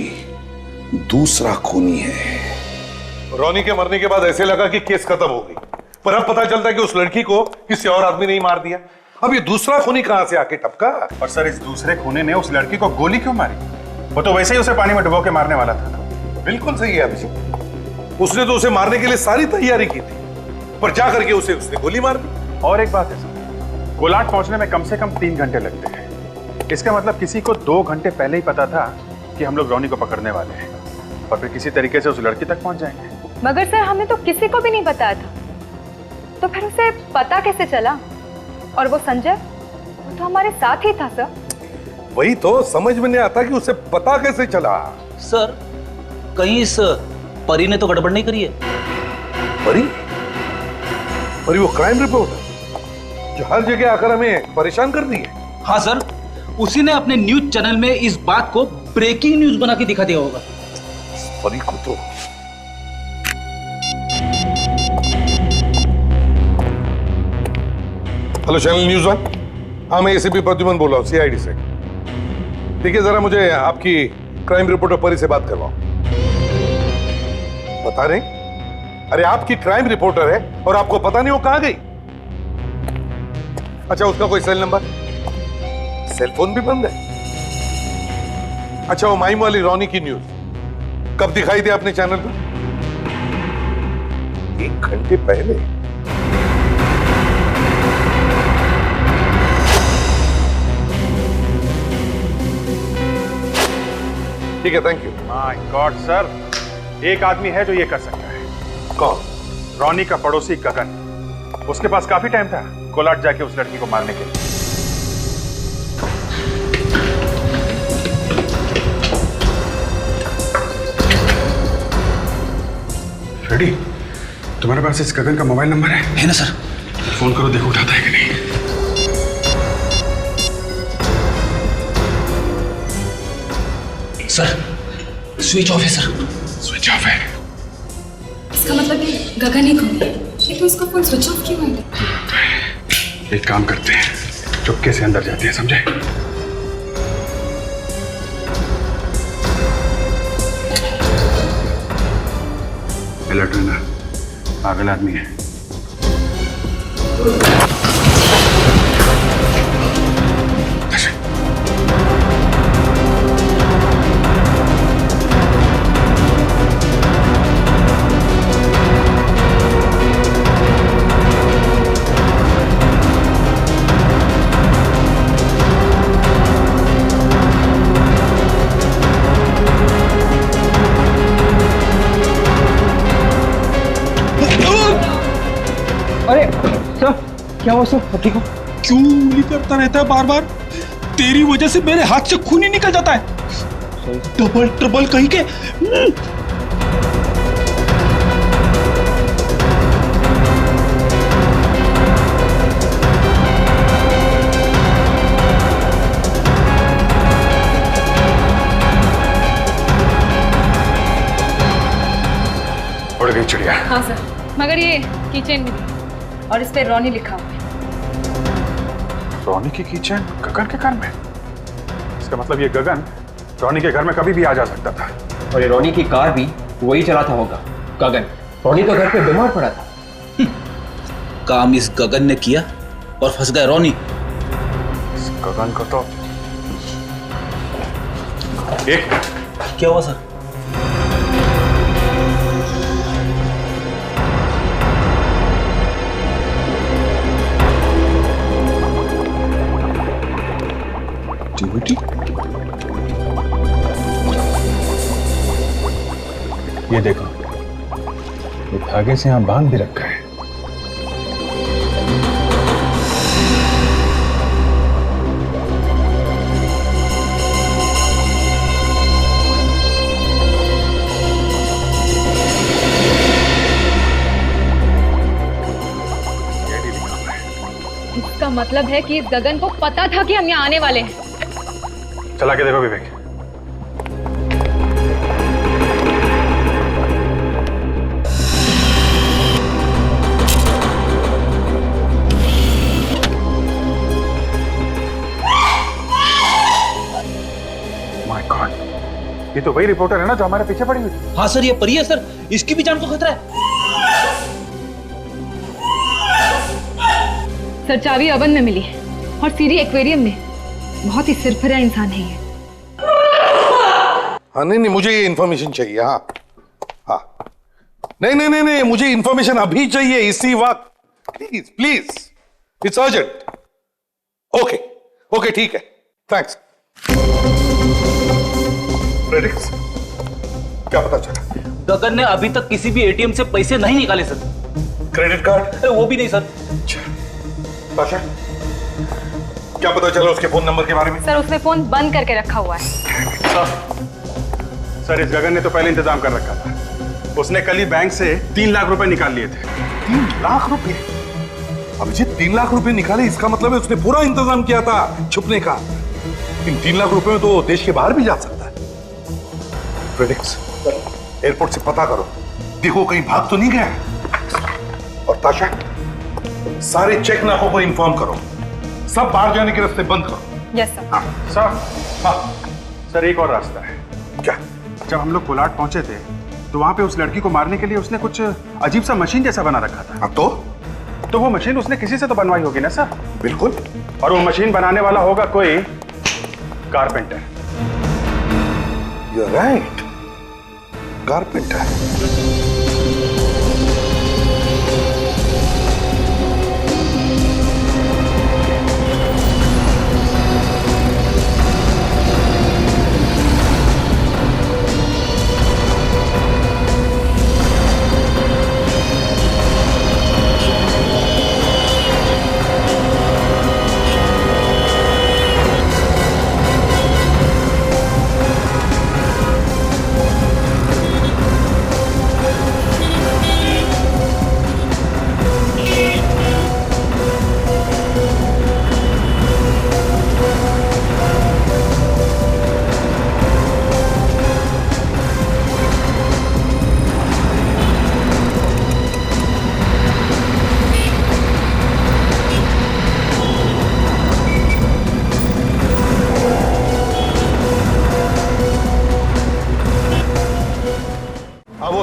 दूसरा खूनी है। रोनी के मरने के बाद ऐसे लगा कि केस खत्म हो गई, पर अब पता चलता है कि उस लड़की को किसी और आदमी ने ही मार दिया। अब ये दूसरा खूनी कहां से आके टपका? और सर इस दूसरे खूनी ने उस लड़की को गोली क्यों मारी? वो तो वैसे ही उसे पानी में डुबो के मारने वाला था ना। बिल्कुल सही है अभिषेक, उसने तो उसे मारने के लिए सारी तैयारी की थी, पर जा करके उसने गोली मार दी। और एक बात है सर, कोलाट पहुंचने में कम से कम 3 घंटे लगते हैं। इसका मतलब किसी को 2 घंटे पहले ही पता था कि हम लोग रोनी को पकड़ने वाले हैं, और फिर किसी तरीके से उस लड़की तक पहुंच जाएंगे। मगर सर हमें तो किसी को भी नहीं बताया था, तो फिर उसे पता कैसे चला? और वो संजय, वो तो हमारे साथ ही था सर। वही तो समझ में नहीं आता कि उसे पता कैसे चला। सर कहीं इस परी ने तो गड़बड़ नहीं करी है? परी? परी वो क्राइम रिपोर्टर जो हर जगह आकर हमें परेशान कर दी है? हाँ सर, उसी ने अपने न्यूज चैनल में इस बात को ब्रेकिंग न्यूज बना के दिखा दिया होगा। परी को तो हेलो चैनल न्यूज़ 1। हाँ मैं एसीपी प्रद्युमन बोल रहा हूँ सीआईडी से। देखिए जरा मुझे आपकी क्राइम रिपोर्टर परी से बात करवाओ। पता नहीं? अरे आपकी क्राइम रिपोर्टर है और आपको पता नहीं वो कहां गई? अच्छा उसका कोई सेल नंबर? सेल फोन भी बंद है। अच्छा वो माइम वाली रोनी की न्यूज कब दिखाई दी आपने चैनल पर? 1 घंटे पहले। ठीक है, thank you. My God sir, एक आदमी है जो ये कर सकता है। कौन? रोनी का पड़ोसी गगन। उसके पास काफी टाइम था कोलाट जाके उस लड़की को मारने के लिए। फ्रेडी, तुम्हारे पास इस गगन का मोबाइल नंबर है? है ना सर। फोन करो, देखो उठाता है कि नहीं। सर स्विच ऑफ है सर। स्विच ऑफ है? इसका मतलब कि गगन ही खो गया, लेकिन उसका फोन स्विच ऑफ क्यों है? एक काम करते हैं, चुपके से अंदर जाते हैं, समझे? अलर्ट रहना, पागल आदमी है। अरे सर क्या हुआ सर? ठीक हो? क्यों उंगली करता रहता है बार बार? तेरी वजह से मेरे हाथ से खून ही निकल जाता है। डबल ट्रबल कहीं के। उड़ गई चिड़िया। हाँ सर, मगर ये कीचेन भी और इस पे रोनी लिखा हुआ है। रोनी की कीचेन गगन के घर में? इसका मतलब ये गगन रोनी के घर में कभी भी आ जा सकता था। और ये रोनी की कार भी वही चलाता होगा, गगन। रोनी तो घर पे बीमार पड़ा था। काम इस गगन ने किया और फंस गया रोनी। इस गगन को तो एक क्या हुआ सर? ये देखो, ये धागे से यहां बांध भी रखा है। इसका मतलब है कि इस गगन को पता था कि हम यहाँ आने वाले हैं। चला के देखो विवेक। माय गॉड, ये तो वही रिपोर्टर है ना जो हमारे पीछे पड़ी हुई थी। हाँ सर, ये परी है सर, इसकी भी जान को खतरा है। सर चाबी अवन में मिली है और सीरी एक्वेरियम में। बहुत ही सिरफिरा इंसान है ये। हाँ नहीं, मुझे ये इंफॉर्मेशन चाहिए। हाँ हाँ, नहीं, मुझे इंफॉर्मेशन अभी चाहिए, इसी वक्त। Please please, it's urgent. Okay ठीक है, थैंक्स। प्रेडिक्स, क्या पता चला? गगन ने अभी तक किसी भी एटीएम से पैसे नहीं निकाले सर। Credit card? वो भी नहीं सर। ताशा, क्या पता चला उसके फोन नंबर के बारे में? सर उसने फोन बंद करके रखा हुआ है। सर इस गगन ने तो पहले इंतजाम कर रखा था। उसने कल ही बैंक से 3 लाख रुपए निकाल लिए थे। 3 लाख रुपए? अभिजीत, 3 लाख रुपए निकाले, इसका मतलब है उसने पूरा इंतजाम किया था छुपने का। इन 3 लाख रुपए में तो देश के बाहर भी जा सकता है। प्रेडिक्स, एयरपोर्ट से पता करो, देखो कहीं भाग तो नहीं गया। और ताशा, सारे चेक नाकों को इन्फॉर्म करो, सब बाहर जाने के रास्ते बंद करो। Yes sir. हाँ सर। हाँ सर, एक और रास्ता है। क्या? जब हम लोग कोलाड पहुंचे थे तो वहां पे उस लड़की को मारने के लिए उसने कुछ अजीब सा मशीन जैसा बना रखा था। अब तो वो मशीन उसने किसी से तो बनवाई होगी ना सर? बिल्कुल। और वो मशीन बनाने वाला होगा कोई carpenter. You are right, carpenter.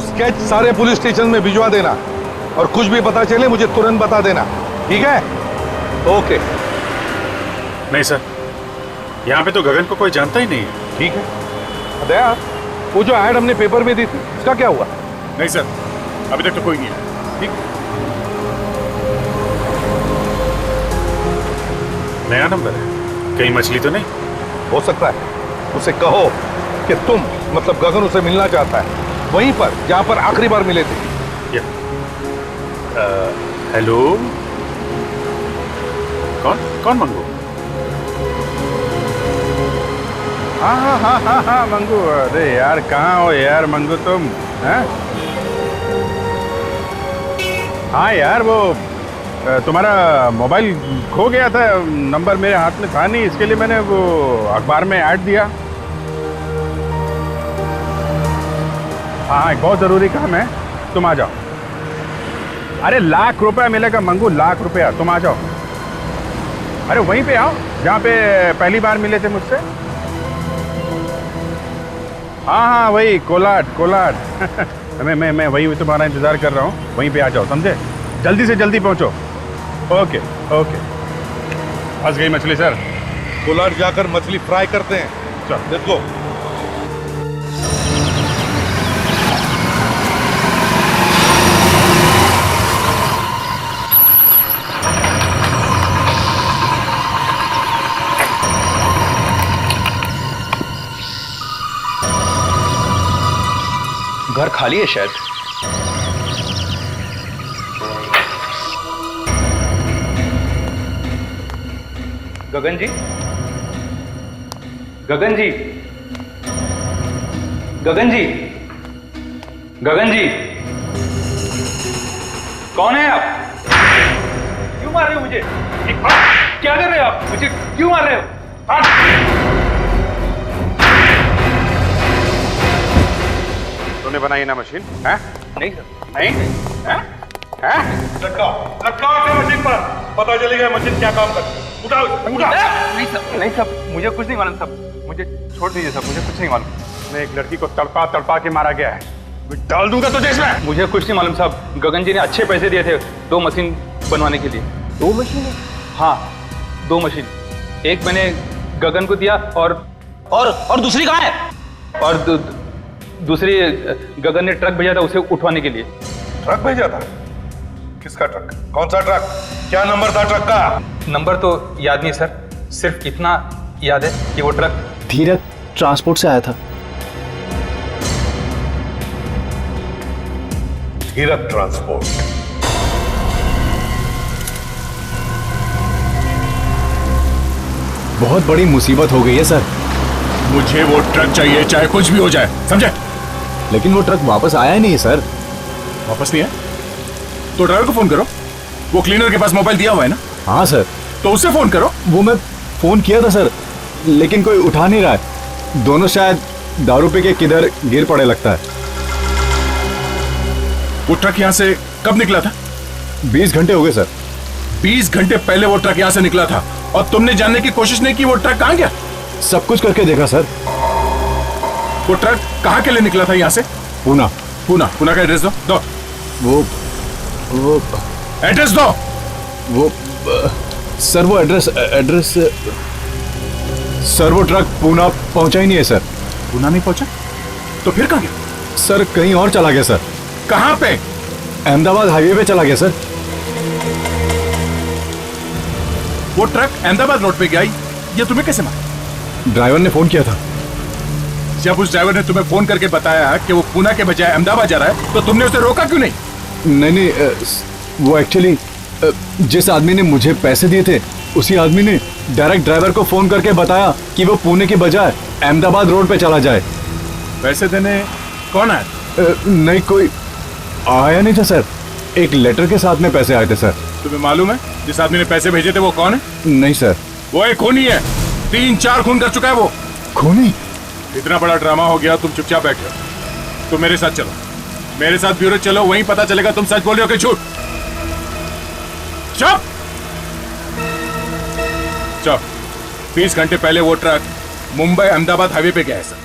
Sketch सारे पुलिस स्टेशन में भिजवा देना और कुछ भी पता चले मुझे तुरंत बता देना, ठीक है? ओके। नहीं सर, यहाँ पे तो गगन को कोई जानता ही नहीं है। ठीक है दया, वो जो ऐड हमने पेपर में दी थी उसका क्या हुआ? नहीं सर, अभी तक तो कोई नहीं है। ठीक, नया नंबर है, कहीं मछली तो नहीं? हो सकता है। उसे कहो कि तुम मतलब गगन उसे मिलना चाहता है वहीं पर जहां पर आखिरी बार मिले थे। हेलो, कौन मंगू? हाँ मंगू। अरे यार कहाँ हो यार मंगू तुम? हाँ यार, वो तुम्हारा मोबाइल खो गया था, नंबर मेरे हाथ में था नहीं, इसके लिए मैंने वो अखबार में ऐड दिया। हाँ, एक बहुत ज़रूरी काम है, तुम आ जाओ। अरे लाख रुपया मिलेगा मंगू, लाख रुपया। तुम आ जाओ, अरे वहीं पे आओ जहाँ पे पहली बार मिले थे मुझसे। हाँ हाँ वही कोलाट मैं वही तुम्हारा इंतजार कर रहा हूँ, वहीं पे आ जाओ, समझे? जल्दी से जल्दी पहुँचो। Okay okay. फंस गई मछली सर। कोलाट जाकर मछली फ्राई करते हैं। चल लेट्स गो। घर खाली है शायद। गगन जी, गगन जी, गगन जी, गगन जी, कौन है आप? क्यों मार रहे हो मुझे? क्या कर रहे हो आप? मुझे क्यों मार रहे हो? तूने बनाई ना मशीन? है? नहीं सर। नहीं? है? है? लटकाओ इसे मशीन पर, पता चलेगा मशीन क्या काम करती है। उठाओ, उठाओ। नहीं सर, नहीं सर, मुझे कुछ नहीं मालूम सब, मुझे छोड़ दीजिए सब, मुझे कुछ नहीं मालूम। मैं एक लड़की को तड़पा के मारा गया है, डाल दूंगा तुझे इसमें। मुझे कुछ नहीं मालूम साहब, गगन जी ने अच्छे पैसे दिए थे 2 मशीन बनवाने के लिए। 2 मशीन? हाँ 2 मशीन, एक मैंने गगन को दिया और दूसरी कहाँ है? और दूसरी गगन ने ट्रक भेजा था उसे उठवाने के लिए। ट्रक भेजा था? किसका ट्रक? कौन सा ट्रक? क्या नंबर था ट्रक का? नंबर तो याद नहीं सर, सिर्फ इतना याद है कि वो ट्रक धीरज ट्रांसपोर्ट से आया था। धीरज ट्रांसपोर्ट। बहुत बड़ी मुसीबत हो गई है सर। मुझे वो ट्रक चाहिए, चाहे कुछ भी हो जाए, समझे? लेकिन वो ट्रक वापस आया ही नहीं है सर। वापस नहीं है? तो ड्राइवर को फोन करो, वो क्लीनर के पास मोबाइल दिया हुआ है ना? हाँ सर। तो उससे फोन करो। वो मैं फोन किया था सर, लेकिन कोई उठा नहीं रहा है। दोनों शायद दारू पी के किधर गिर पड़े लगता है। वो ट्रक यहाँ से कब निकला था? 20 घंटे हो गए सर। 20 घंटे पहले वो ट्रक यहाँ से निकला था और तुमने जानने की कोशिश नहीं की वो ट्रक कहाँ गया? सब कुछ करके देखा सर। वो ट्रक कहाँ के लिए निकला था यहाँ से? पूना। पूना का एड्रेस दो। वो एड्रेस दो। वो सर वो एड्रेस सर वो ट्रक पूना पहुंचा ही नहीं है सर। पूना नहीं पहुंचा? तो फिर कहाँ गया? सर कहीं और चला गया सर। कहाँ पे? अहमदाबाद हाईवे पे चला गया सर। वो ट्रक अहमदाबाद रोड पे गया, ये तुम्हें कैसे मालूम? ड्राइवर ने फोन किया था। जब उस ड्राइवर ने तुम्हें फोन करके बताया कि वो पूना के बजाय अहमदाबाद जा रहा है, तो तुमने उसे रोका क्यों नहीं? नहीं, वो एक्चुअली जिस आदमी ने मुझे पैसे दिए थे उसी आदमी ने डायरेक्ट ड्राइवर को फोन करके बताया कि वो पुणे के बजाय अहमदाबाद रोड पे चला जाए। पैसे देने कौन आया? नहीं कोई आया नहीं था सर, एक लेटर के साथ में पैसे आए थे सर। तुम्हें मालूम है जिस आदमी ने पैसे भेजे थे वो कौन है? नहीं सर। वो एक खूनी है, 3-4 खून कर चुका है वो। खूनी? इतना बड़ा ड्रामा हो गया, तुम चुपचाप बैठे हो। तुम मेरे साथ चलो, मेरे साथ ब्यूरो चलो, वहीं पता चलेगा तुम सच बोल रहे हो कि झूठ। चुप। 20 घंटे पहले वो ट्रक मुंबई अहमदाबाद हाईवे पे गया है सर।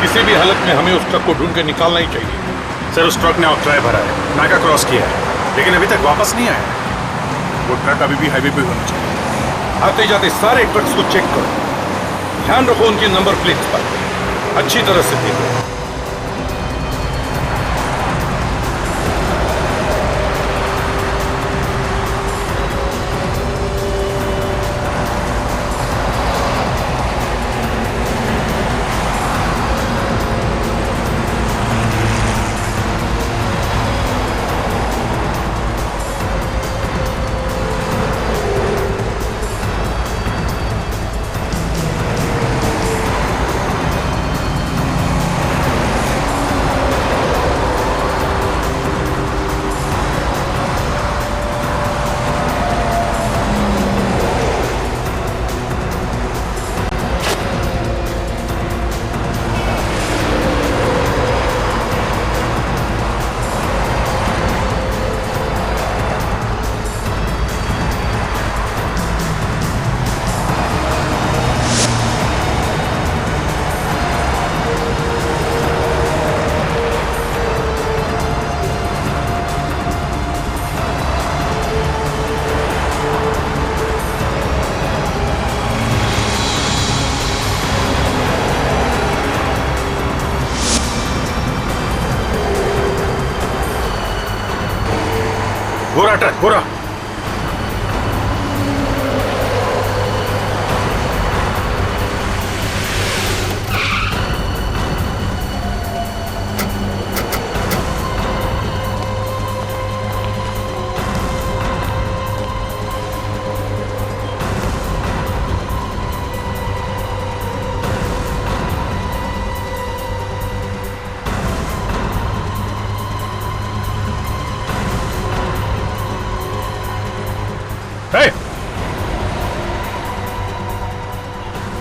किसी भी हालत में हमें उस ट्रक को ढूंढ के निकालना ही चाहिए। सर उस ट्रक ने ऑक्ट्राय भरा है, नाका क्रॉस किया है, लेकिन अभी तक वापस नहीं आया। वो ट्रक अभी भी हाईवे पे होना चाहिए। आते जाते सारे ट्रक्स को चेक करो, ध्यान रखो उनकी नंबर प्लेट पर, अच्छी तरह से देखो। पूरा ट्रक पूरा।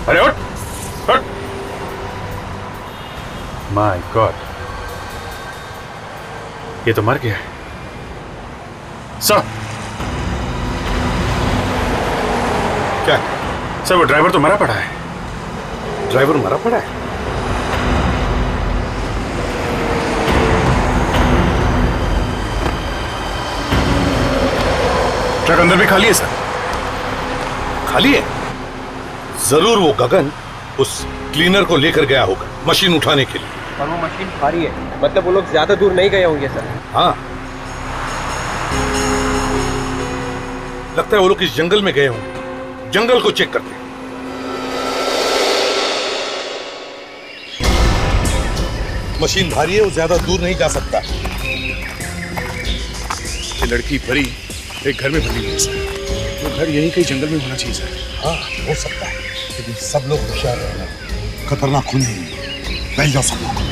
अरे उठ उठ। माय गॉड, ये तो मर गया है। सर क्या सर, वो ड्राइवर तो मरा पड़ा है। ड्राइवर मरा पड़ा है? ट्रक अंदर भी खाली है सर। खाली है? जरूर वो गगन उस क्लीनर को लेकर गया होगा मशीन उठाने के लिए। और वो मशीन भारी है, मतलब वो लोग ज्यादा दूर नहीं गए होंगे सर। हाँ, लगता है वो लोग इस जंगल में गए होंगे। जंगल को चेक करते हैं। मशीन भारी है, वो ज्यादा दूर नहीं जा सकता। ये लड़की परी एक घर में बनी हुई है सर। वो घर यहीं कहीं जंगल में होना चाहिए सर। हाँ, हो सकता है, लेकिन सब लोग होशियार रहना। खतरनाक खून नहीं है। बैठ जाओ सब लोग।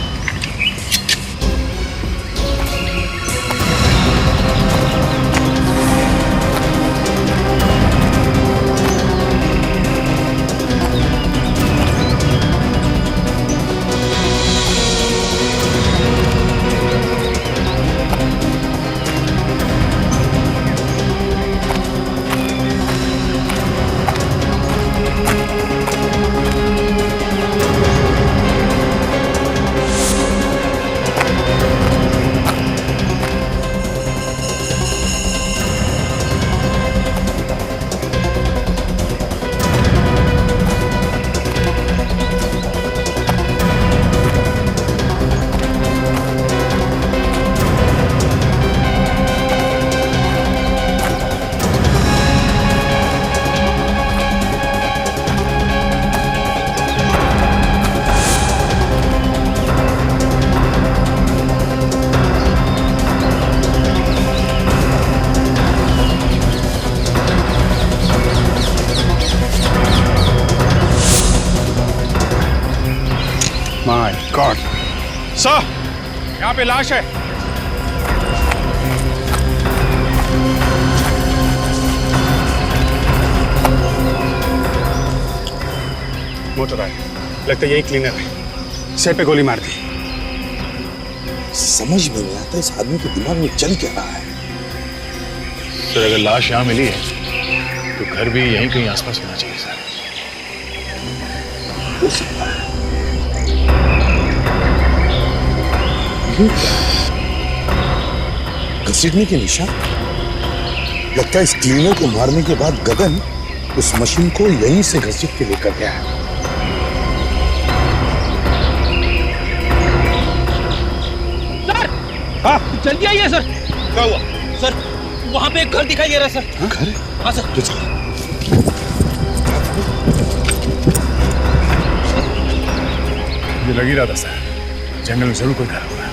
माय गॉड सर, यहाँ पे लाश है। मोटर आया, लगता है यही क्लीनर है। सिर पे गोली मार दी। समझ में नहीं आता इस आदमी के दिमाग में चल क्या रहा है। सर अगर लाश यहाँ मिली है तो घर भी यहीं कहीं आसपास होना चाहिए सर। हो सकता है। घसीटने के निशान। लगता है इस क्लीनर को मारने के बाद गगन उस मशीन को यहीं से घसीट के लेकर गया है। सर, हाँ जल्दी आइए सर। क्या हुआ सर? वहां पे एक घर दिखाई दे रहा है सर। घर? हाँ सर। तो चलो। ये लग ही रहा था सर, जंगल में जरूर कोई घर होगा।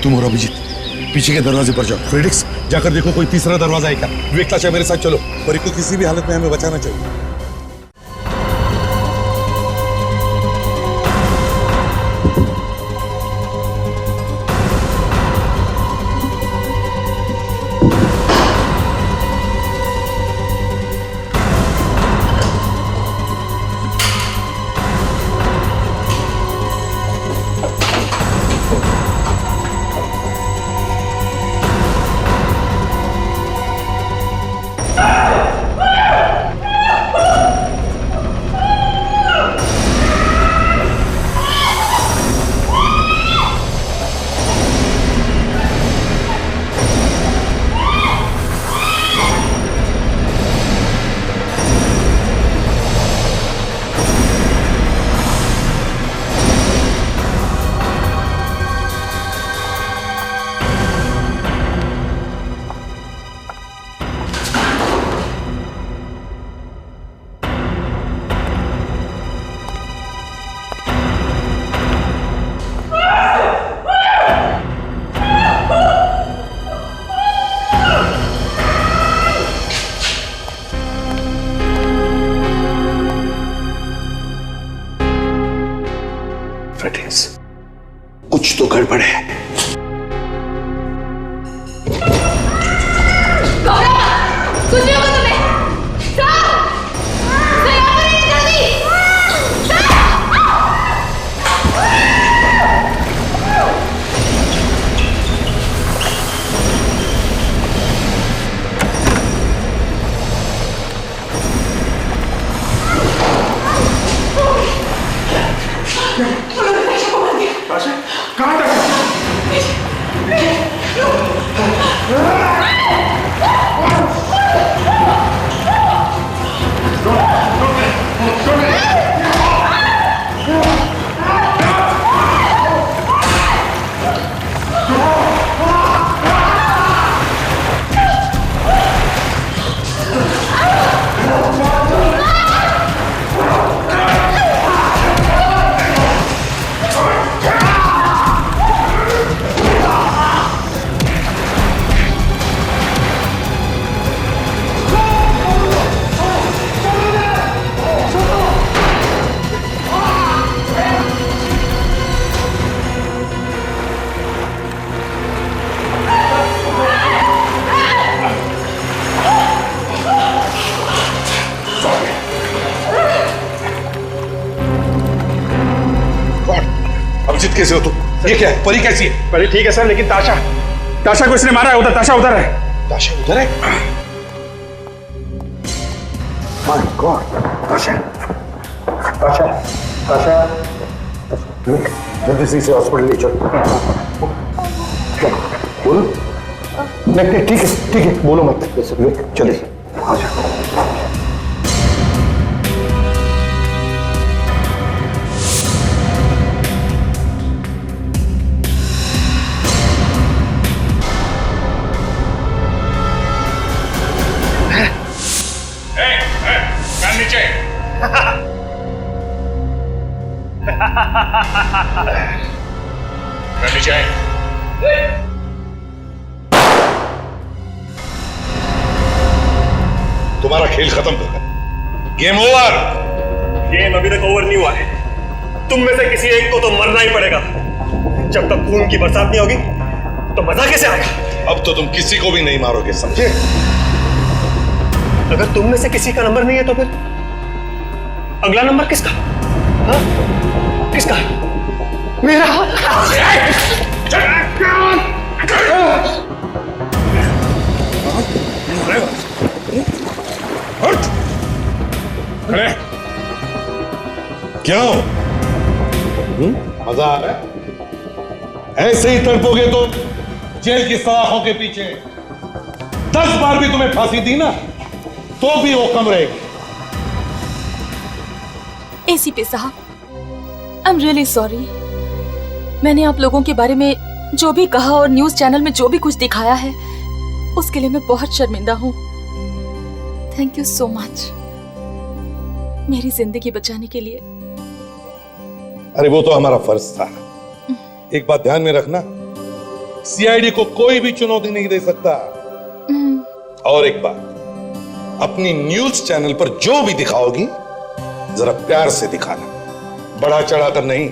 तुम और अभिजीत पीछे के दरवाजे पर जाओ। फेडिक्स, जाकर देखो कोई तीसरा दरवाजा है क्या। विवेक ताशा मेरे साथ चलो। परी को किसी भी हालत में हमें बचाना चाहिए। तो गड़बड़ है। कुछ नहीं होगा तुम्हें। कहाँ तक? अभिजीत कैसे हो तुम? ये क्या है? परी कैसी है? परी ठीक है सर, लेकिन ताशा को इसने मारा है। उधर ताशा उधर है। ताशा उधर है? माय गॉड, ताशा जल्दी से इसे हॉस्पिटल ले चलो। बोलो। नहीं ठीक है बोलो मत। चलिए आ जाओ। तुम्हारा खेल खत्म कर, गेम ओवर। गेम अभी तक ओवर नहीं हुआ है। तुम में से किसी एक को तो मरना ही पड़ेगा। जब तक खून की बरसात नहीं होगी तो मजा कैसे आएगा? अब तो तुम किसी को भी नहीं मारोगे, समझे? अगर तुम में से किसी का नंबर नहीं है तो फिर अगला नंबर किसका? हाँ? किसका? मेरा। क्यों? मजा आ रहा है? ऐसे ही तड़पोगे तो जेल की सलाखों के पीछे 10 बार भी तुम्हें फांसी दी ना तो भी वो कम रहेगी। एसीपी साहब, आई एम रियली सॉरी। मैंने आप लोगों के बारे में जो भी कहा और न्यूज चैनल में जो भी कुछ दिखाया है उसके लिए मैं बहुत शर्मिंदा हूँ। थैंक यू सो मच मेरी जिंदगी बचाने के लिए। अरे वो तो हमारा फर्ज था। एक बात ध्यान में रखना, सीआईडी को कोई भी चुनौती नहीं दे सकता। और एक बात, अपनी न्यूज चैनल पर जो भी दिखाओगी जरा प्यार से दिखाना, बढ़ा चढ़ाकर नहीं।